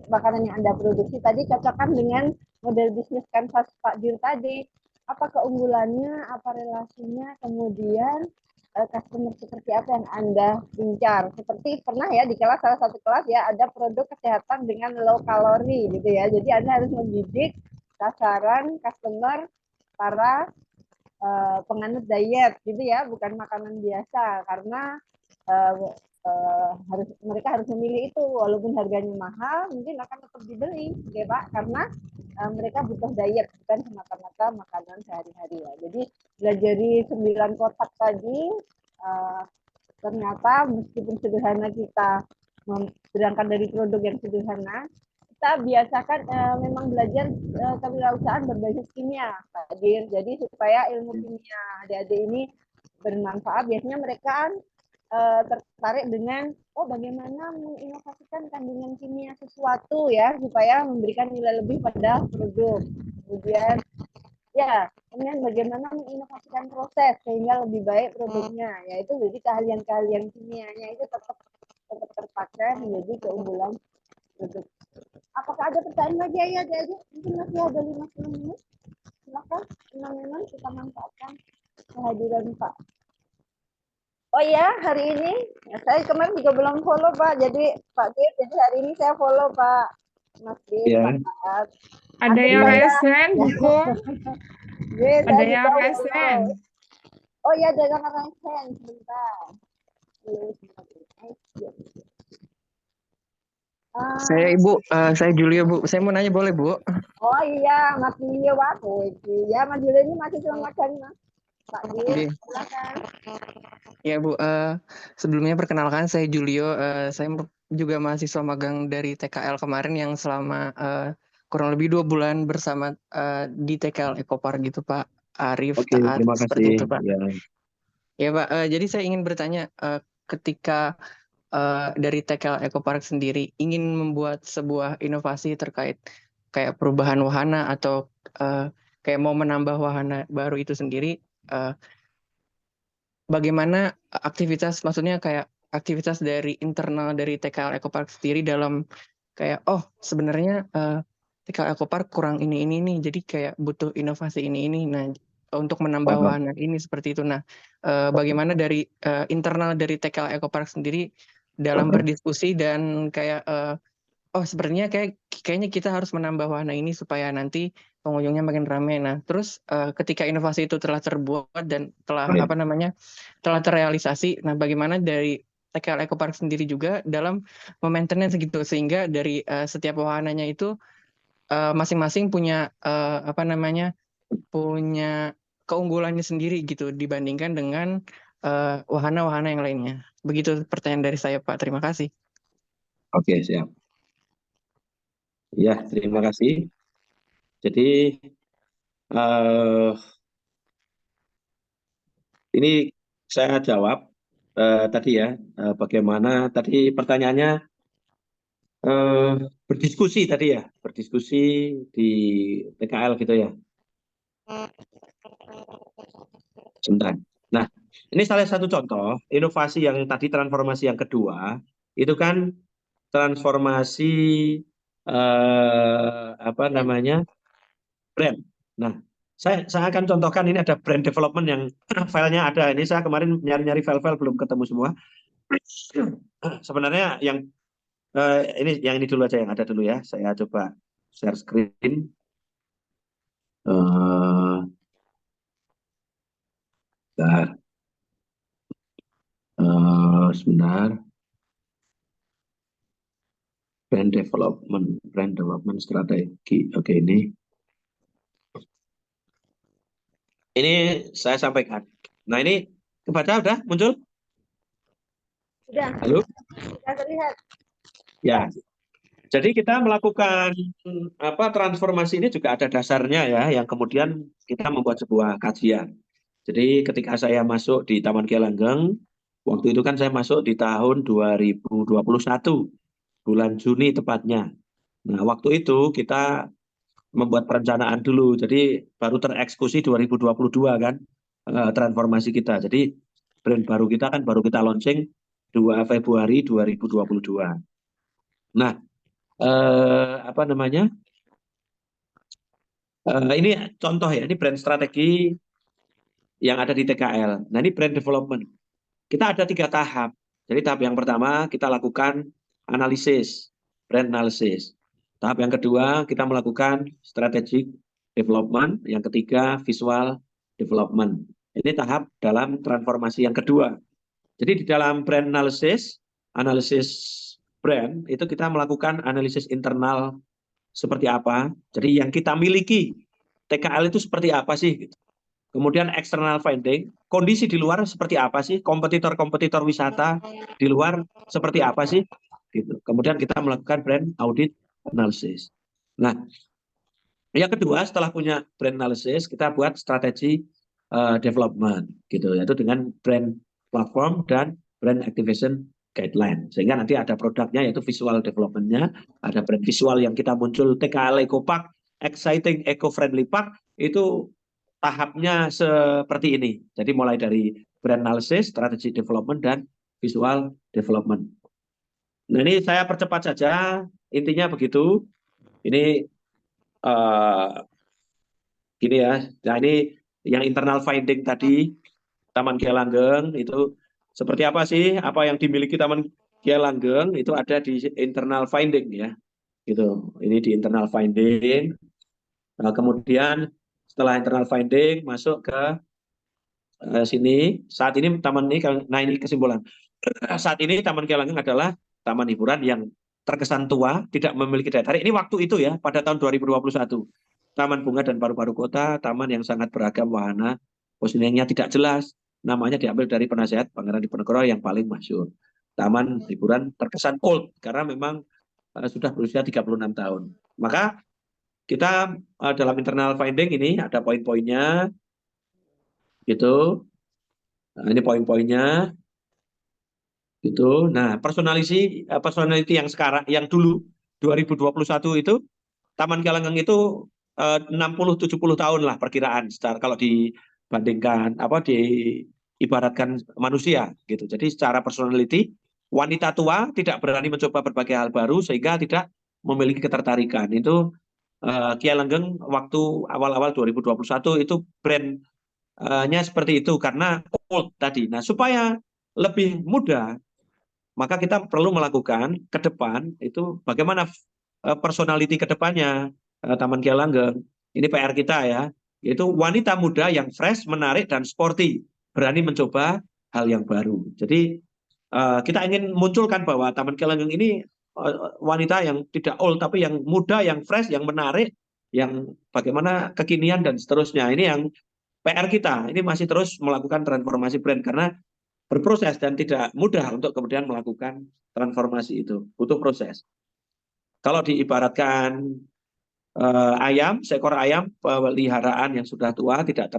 makanan yang Anda produksi tadi cocokkan dengan model bisnis canvas Pak Bir tadi. Apa keunggulannya, apa relasinya, kemudian customer seperti apa yang Anda incar. Seperti pernah ya di kelas, salah satu kelas ya, ada produk kesehatan dengan low kalori gitu ya. Jadi Anda harus mendidik sasaran customer para penganut diet gitu ya, bukan makanan biasa. Karena mereka harus memilih itu, walaupun harganya mahal mungkin akan tetap dibeli ya Pak, karena mereka butuh diet, bukan semata-mata makanan sehari-hari ya. Jadi belajar dari 9 kotak tadi, ternyata meskipun sederhana, kita berangkat dari produk yang sederhana, kita biasakan memang belajar kewirausahaan berbasis kimia Pak Dir. Jadi supaya ilmu kimia adik-adik ini bermanfaat. Biasanya mereka tertarik dengan bagaimana menginovasikan kandungan kimia sesuatu ya supaya memberikan nilai lebih pada produk. Kemudian bagaimana menginovasikan proses sehingga lebih baik produknya, yaitu jadi keahlian-keahlian kimianya itu tetap terpakai menjadi keunggulan produk. Apakah ada pertanyaan lagi ya adik-adik? Mungkin masih ada 50 menit. Silakan teman-teman kita manfaatkan kehadiran Pak. Oh ya, hari ini saya kemarin juga belum follow Pak. Jadi Pak Dir, jadi hari ini saya follow Pak Mas Dir, Ya. Pak Taat. Ada yang resen, Bu. Yes, Ada saya yang juga resen. follow. Oh ya, ada yang resen sebentar. Saya Ibu, saya Julio Bu. Saya mau nanya boleh Bu? Oh iya, Mas Julio waktu ya, Mas Julio ini masih selamat hari Mas. Pak Dir, silakan. Ya Bu, sebelumnya perkenalkan saya Julio. Saya juga mahasiswa magang dari TKL kemarin yang selama kurang lebih 2 bulan bersama di TKL Ekopar gitu Pak. Arif, Oke, Taat, terima seperti kasih. itu Pak. Ya. Ya Pak, jadi saya ingin bertanya ketika dari TKL Ekopark sendiri ingin membuat sebuah inovasi terkait kayak perubahan wahana atau kayak mau menambah wahana baru itu sendiri, bagaimana aktivitas, maksudnya kayak aktivitas dari internal dari TKL Ekopark sendiri dalam kayak sebenarnya TKL Ekopark kurang ini nih, jadi kayak butuh inovasi ini. Nah, untuk menambah Paham. wahana ini seperti itu. Nah, bagaimana dari internal dari TKL Ekopark sendiri dalam berdiskusi dan kayak sebenarnya kayaknya kita harus menambah wahana ini supaya nanti pengunjungnya makin ramai. Nah, terus ketika inovasi itu telah terbuat dan telah Baik. telah terrealisasi, nah bagaimana dari TKL Ecopark sendiri juga dalam memaintenance gitu sehingga dari setiap wahananya itu masing-masing punya punya keunggulannya sendiri gitu dibandingkan dengan wahana-wahana yang lainnya. Begitu pertanyaan dari saya Pak. Terima kasih. Oke, siap. Ya, terima kasih. Jadi ini saya jawab tadi ya, bagaimana tadi pertanyaannya berdiskusi tadi ya, berdiskusi di TKL gitu ya. Sebentar. Nah, ini salah satu contoh inovasi yang tadi, transformasi yang kedua itu kan transformasi brand. Nah, saya akan contohkan, ini ada brand development yang filenya ada. Ini saya kemarin nyari-nyari file-file belum ketemu semua. Sebenarnya yang ini dulu aja, yang ada dulu ya. Saya coba share screen. Sebentar. Brand development strategi. Oke, ini saya sampaikan. Nah, ini kebaca udah muncul? Sudah. Halo? Sudah terlihat. Ya. Jadi kita melakukan transformasi ini juga ada dasarnya ya, yang kemudian kita membuat sebuah kajian. Jadi ketika saya masuk di Taman Kia Langgeng, waktu itu kan saya masuk di tahun 2021, bulan Juni tepatnya. Nah, waktu itu kita membuat perencanaan dulu, jadi baru tereksekusi 2022 kan transformasi kita. Jadi brand baru kita kan baru kita launching 2 Februari 2022. Nah, ini contoh ya, ini brand strategi yang ada di TKL. Nah, ini brand development. Kita ada 3 tahap. Jadi tahap yang pertama kita lakukan analisis, brand analysis. Tahap yang kedua kita melakukan strategic development. Yang ketiga visual development. Ini tahap dalam transformasi yang kedua. Jadi di dalam brand analysis, analisis brand, itu kita melakukan analisis internal seperti apa. Jadi yang kita miliki, TKL itu seperti apa sih? Kemudian external finding, kondisi di luar seperti apa sih? Kompetitor-kompetitor wisata di luar seperti apa sih? Gitu. Kemudian kita melakukan brand audit analysis. Nah, yang kedua setelah punya brand analysis, kita buat strategi development, gitu, yaitu dengan brand platform dan brand activation guideline. Sehingga nanti ada produknya yaitu visual development-nya, ada brand visual yang kita muncul TKL Eco Park, exciting eco-friendly park, itu tahapnya seperti ini. Jadi mulai dari brand analysis, strategy development, dan visual development. Nah ini saya percepat saja, intinya begitu. Ini gini ya. Nah ini yang internal finding tadi, Taman Kia Langgeng itu seperti apa sih? Apa yang dimiliki Taman Kia Langgeng itu ada di internal finding ya. Gitu. Ini di internal finding. Nah, kemudian setelah internal finding masuk ke sini. Saat ini taman ini, nah ini kesimpulan. Saat ini Taman Kia Langgeng adalah taman hiburan yang terkesan tua, tidak memiliki daya tarik. Ini waktu itu ya, pada tahun 2021. Taman bunga dan paru-paru kota, taman yang sangat beragam wahana, positioningnya tidak jelas, namanya diambil dari penasehat Pangeran Diponegoro yang paling masyhur. Taman hiburan terkesan old, karena memang sudah berusia 36 tahun. Maka kita dalam internal finding ini ada poin-poinnya, gitu. Nah, ini poin-poinnya. Gitu. Nah, personality yang sekarang, yang dulu 2021 itu Taman Kia Langgeng itu 60-70 tahun lah perkiraan secara kalau dibandingkan diibaratkan manusia gitu. Jadi secara personality wanita tua tidak berani mencoba berbagai hal baru sehingga tidak memiliki ketertarikan. Itu Kia Langgeng waktu awal-awal 2021 itu brand-nya seperti itu karena old tadi. Nah, supaya lebih mudah maka kita perlu melakukan ke depan itu bagaimana personality ke depannya Taman Kia Langgeng. Ini PR kita ya, yaitu wanita muda yang fresh, menarik, dan sporty, berani mencoba hal yang baru. Jadi kita ingin munculkan bahwa Taman Kia Langgeng ini wanita yang tidak old, tapi yang muda, yang fresh, yang menarik, yang bagaimana kekinian dan seterusnya. Ini yang PR kita. Ini masih terus melakukan transformasi brand karena berproses dan tidak mudah untuk kemudian melakukan transformasi itu, butuh proses. Kalau diibaratkan ayam, seekor ayam peliharaan yang sudah tua, tidak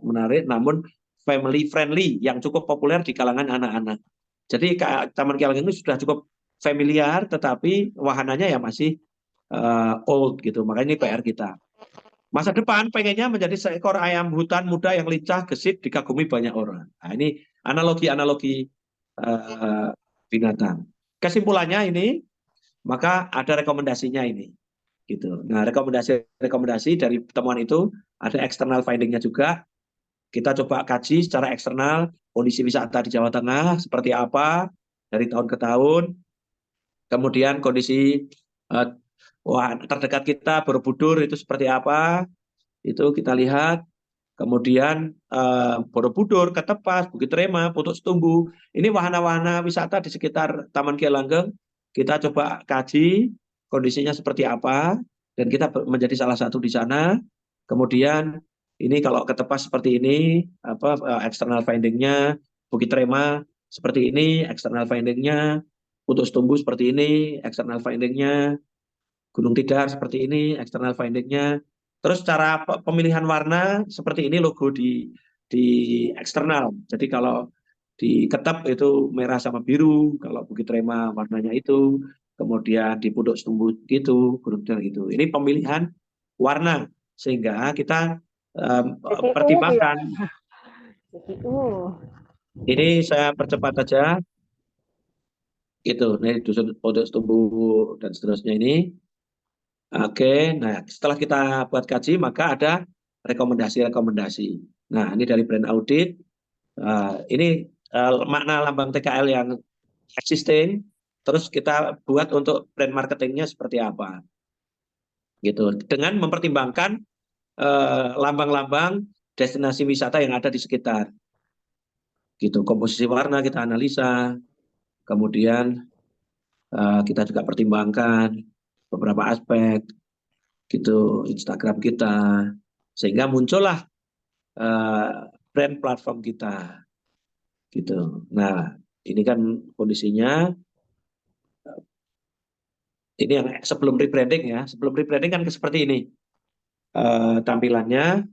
menarik, namun family friendly yang cukup populer di kalangan anak-anak. Jadi Taman Kia Langgeng ini sudah cukup familiar, tetapi wahananya ya masih old gitu. Makanya ini PR kita. Masa depan pengennya menjadi seekor ayam hutan muda yang lincah, gesit, dikagumi banyak orang. Nah, ini analogi-analogi binatang. Kesimpulannya ini, maka ada rekomendasinya ini. Gitu. Nah, rekomendasi dari temuan itu ada external finding-nya juga. Kita coba kaji secara eksternal kondisi wisata di Jawa Tengah seperti apa dari tahun ke tahun. Kemudian kondisi terdekat kita Borobudur itu seperti apa. Itu kita lihat. Kemudian Borobudur, Ketepas, Bukit Rema, Putuk Setumbu. Ini wahana-wahana wisata di sekitar Taman Kia Langgeng. Kita coba kaji kondisinya seperti apa dan kita menjadi salah satu di sana. Kemudian ini kalau Ketepas seperti ini, external finding-nya, Bukit Rema seperti ini, external finding-nya, Putuk Setumbu seperti ini, external finding-nya, Gunung Tidar seperti ini, external finding-nya. Terus cara pemilihan warna seperti ini logo di eksternal. Jadi kalau di Ketep itu merah sama biru, kalau Bukit Rema warnanya itu, kemudian di Putuk Setumbu gitu, Gunung Tidar gitu. Ini pemilihan warna sehingga kita pertimbangkan. Ini saya percepat saja. Gitu, ini dusun Putuk Setumbu dan seterusnya ini. Oke, nah setelah kita buat kaji maka ada rekomendasi-rekomendasi. Nah ini dari brand audit, ini makna lambang TKL yang existing, terus kita buat untuk brand marketingnya seperti apa, gitu. Dengan mempertimbangkan lambang-lambang destinasi wisata yang ada di sekitar, gitu. Komposisi warna kita analisa, kemudian kita juga pertimbangkan beberapa aspek. Gitu Instagram kita sehingga muncullah brand platform kita gitu. Nah ini kan kondisinya ini yang sebelum rebranding ya, sebelum rebranding kan seperti ini tampilannya,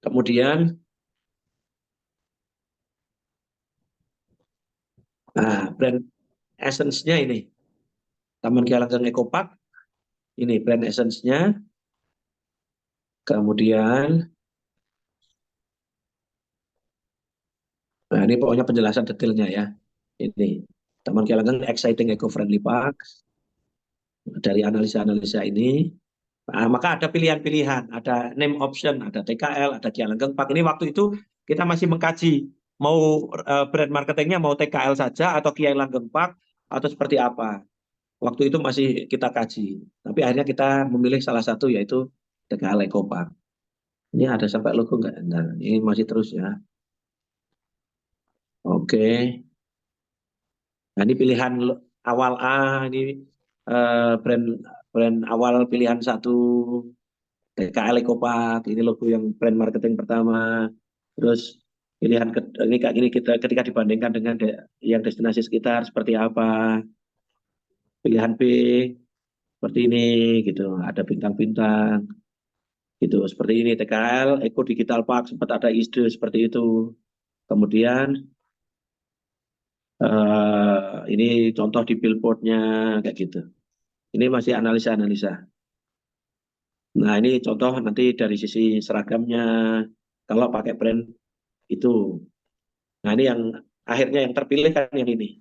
kemudian Nah, brand essence-nya ini. Taman Kia Langgeng Eco Park, ini brand essence-nya. Kemudian, nah ini pokoknya penjelasan detailnya ya. Ini, Taman Kia Langgeng Exciting Eco-Friendly Park. Dari analisa-analisa ini, maka ada pilihan-pilihan, ada name option, ada TKL, ada Kia Langgeng Park. Ini waktu itu kita masih mengkaji mau brand marketingnya mau TKL saja atau Kia Langgeng Park atau seperti apa. Waktu itu masih kita kaji. Tapi akhirnya kita memilih salah satu yaitu TKL Eco Park. Ini ada sampai logo nggak? Nah, ini masih terus ya. Oke. Nah, ini pilihan awal A, ini brand brand awal pilihan satu. TKL Eco Park, ini logo yang brand marketing pertama. Terus pilihan ini kayak gini kita ketika dibandingkan dengan yang destinasi sekitar seperti apa. Pilihan B seperti ini gitu, ada bintang-bintang gitu. Seperti ini TKL Eco Digital Park sempat ada ide seperti itu. Kemudian ini contoh di billboardnya kayak gitu. Ini masih analisa-analisa. Nah, ini contoh nanti dari sisi seragamnya kalau pakai brand itu. Nah, ini yang akhirnya yang terpilih kan yang ini.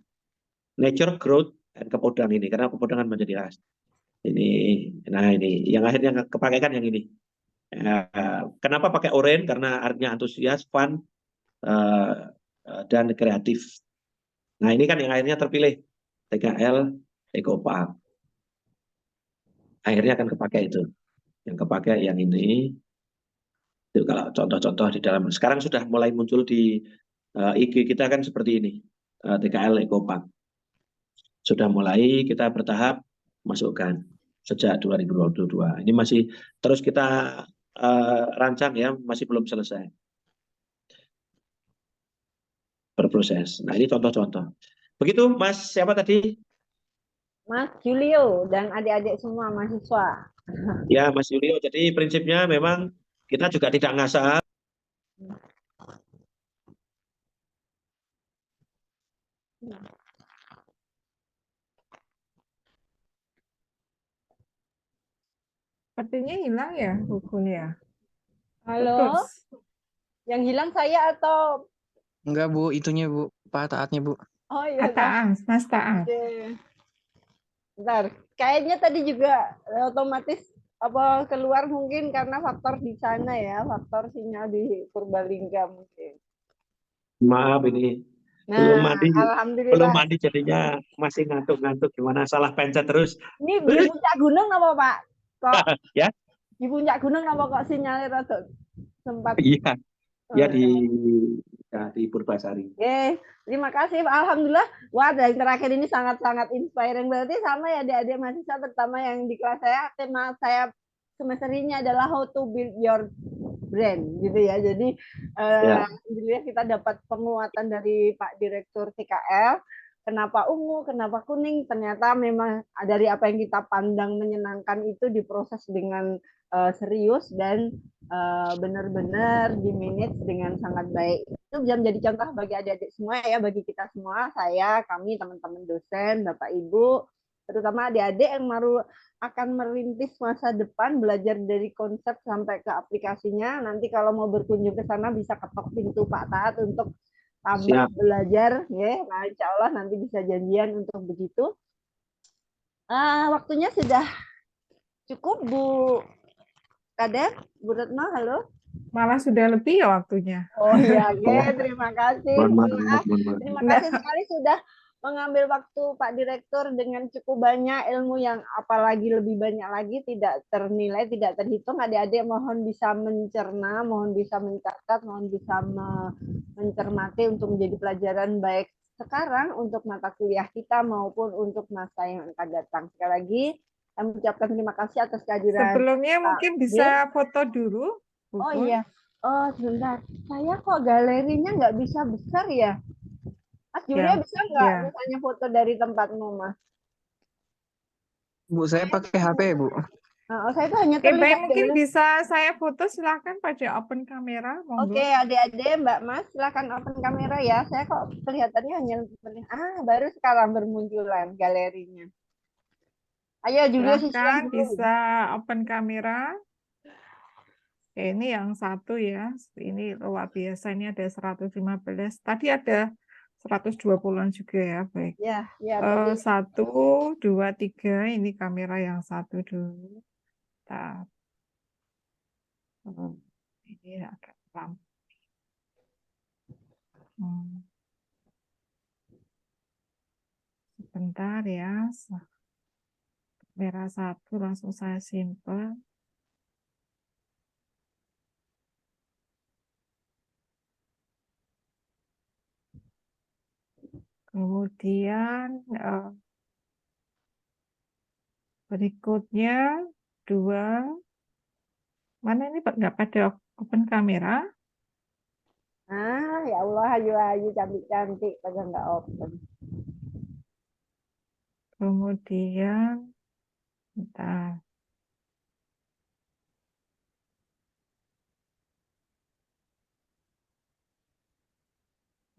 Nature, Growth, dan Kepodang ini. Karena Kepodang kan menjadi khas. Ini, nah ini. Yang akhirnya kepakai kan yang ini. Kenapa pakai oranye? Karena artinya antusias, fun, dan kreatif. Nah, ini kan yang akhirnya terpilih. TKL, Eco Park. Akhirnya akan kepakai itu. Yang kepakai yang ini. Itu kalau contoh-contoh di dalam. Sekarang sudah mulai muncul di IG kita kan seperti ini. TKL Eco Park. Sudah mulai kita bertahap masukkan sejak 2022. Ini masih terus kita rancang ya, masih belum selesai. Berproses. Nah, ini contoh-contoh. Begitu Mas siapa tadi? Mas Julio dan adik-adik semua mahasiswa. Ya, Mas Yulio. Jadi prinsipnya memang kita juga tidak ngasal. Sepertinya hilang ya bukunya. Halo, Putus. yang hilang saya atau Enggak, Bu, itunya, Bu. Pak Taatnya, Bu. oh iya dah. Taas, Mas Taas. Oke. Bentar, kayaknya tadi juga otomatis apa keluar mungkin karena faktor di sana ya, faktor sinyal di Purbalingga mungkin. Maaf ini belum Nah, alhamdulillah. mandi jadinya masih ngantuk-ngantuk gimana salah pencet terus. Ini di puncak gunung apa Pak? Kok Ya, di puncak gunung apa kok sinyalnya rada sempat iya. Ya di Purbasari. Oke, terima kasih. Alhamdulillah. Wah, yang terakhir ini sangat-sangat inspiring. Berarti sama ya adik-adik mahasiswa, terutama yang di kelas saya, tema saya semester ini adalah how to build your brand, gitu ya. Jadi, Ya. alhamdulillah kita dapat penguatan dari Pak Direktur TKL. Kenapa ungu, kenapa kuning? Ternyata memang dari apa yang kita pandang menyenangkan itu diproses dengan serius dan benar-benar di-manage dengan sangat baik. Itu bisa menjadi contoh bagi adik-adik semua ya, bagi kita semua, saya, kami, teman-teman dosen, Bapak Ibu, terutama adik-adik yang baru akan merintis masa depan, belajar dari konsep sampai ke aplikasinya. Nanti kalau mau berkunjung ke sana bisa ketok pintu Pak Taat untuk tambah belajar, ya. Nah, insya Allah nanti bisa janjian untuk begitu. Waktunya sudah cukup, Bu Kader, Bu Retno, halo. Malah sudah lebih ya waktunya. Oh iya, oke. Terima kasih. Mohon Maaf. maaf. Terima kasih sekali sudah mengambil waktu Pak Direktur dengan cukup banyak ilmu yang apalagi lebih banyak lagi tidak ternilai, tidak terhitung. Adik-adik mohon bisa mencerna, mohon bisa mencatat, mohon bisa mencermati untuk menjadi pelajaran baik sekarang untuk mata kuliah kita maupun untuk masa yang akan datang. Sekali lagi, kami ucapkan terima kasih atas kehadiran. Sebelumnya mungkin bisa foto dulu. Oh iya. Oh, sebentar. Saya kok galerinya nggak bisa besar ya? Mas Julia bisa nggak misalnya foto dari tempatmu, Mas? Bu, saya pakai HP, Bu. Saya itu hanya Oke, baik, terlihat mungkin dengan bisa saya foto, silahkan pakai open kamera, Oke, monggo. adik-adik, Mbak Mas, silakan open kamera ya. Saya kok kelihatannya hanya baru sekarang bermunculan galerinya. Ayo Julio Silahkan sisikan dulu. bisa open kamera. Oke, ini yang satu ya. Ini luar biasa, ini ada 115. Tadi ada 120-an juga ya, baik. Ya, tadi 1, 2, 3. Ini kamera yang satu dulu. Bentar. Ini agak lambat. Sebentar ya. Kamera satu langsung saya simpan. Kemudian berikutnya 2. Mana ini Pak? Nggak pada open kamera? ya Allah, ayu-ayu cantik-cantik pada nggak open. Kemudian, bentar.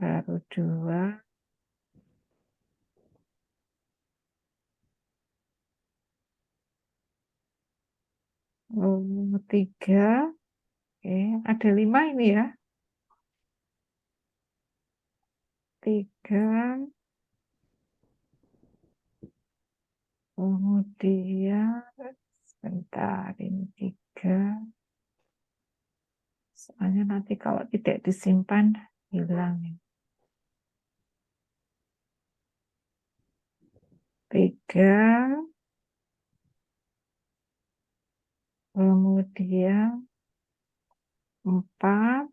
Baru 2. 3. Oke, ada 5 ini ya. 3. Kemudian, sebentar, ini 3. Soalnya nanti kalau tidak disimpan, hilang. 3. Kemudian 4.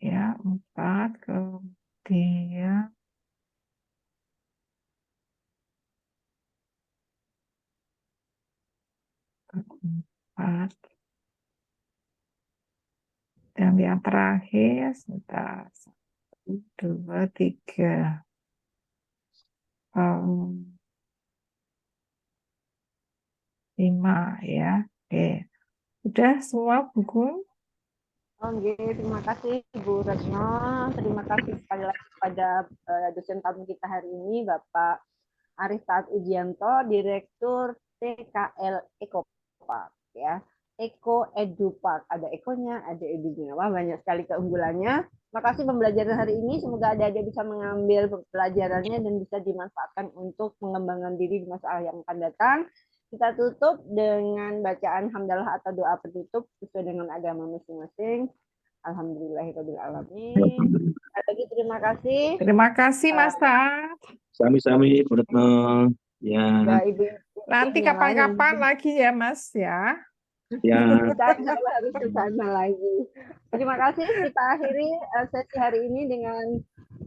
Ya, 4. Kemudian 4. Dan yang terakhir, sebentar. 1, 2, 3. 5 ya. Oke. Udah semua buku? Oke, terima kasih Ibu Retno. Terima kasih sekali lagi kepada dosen tamu kita hari ini, Bapak Arif Taat Ujianto, Direktur TKL Ekopark ya. Eko Edupark, ada ekonya, ada edunya. Wah, banyak sekali keunggulannya. Makasih pembelajaran hari ini. Semoga adik-adik bisa mengambil pelajarannya dan bisa dimanfaatkan untuk mengembangkan diri di masa yang akan datang. Kita tutup dengan bacaan hamdalah atau doa penutup sesuai dengan agama masing-masing. Alhamdulillahirrahmanirrahim. Lagi terima kasih. Terima kasih Mas Taat. Sami-sami, Bu Retno. Ya, Ya, Ibu. Nanti yang lain yang kapan-kapan lagi ya Mas ya. ya. kita insya Allah harus ke sana lagi. Terima kasih. Kita akhiri sesi hari ini dengan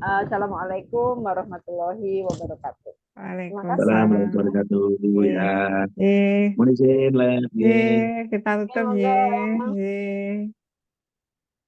Assalamualaikum warahmatullahi wabarakatuh. Terima kasih. Assalamualaikum Waalaikumsalam. warahmatullahi wabarakatuh. Ya. Ye, Mohon izin, Lek. ye, kita tutup ye. Semoga Ye.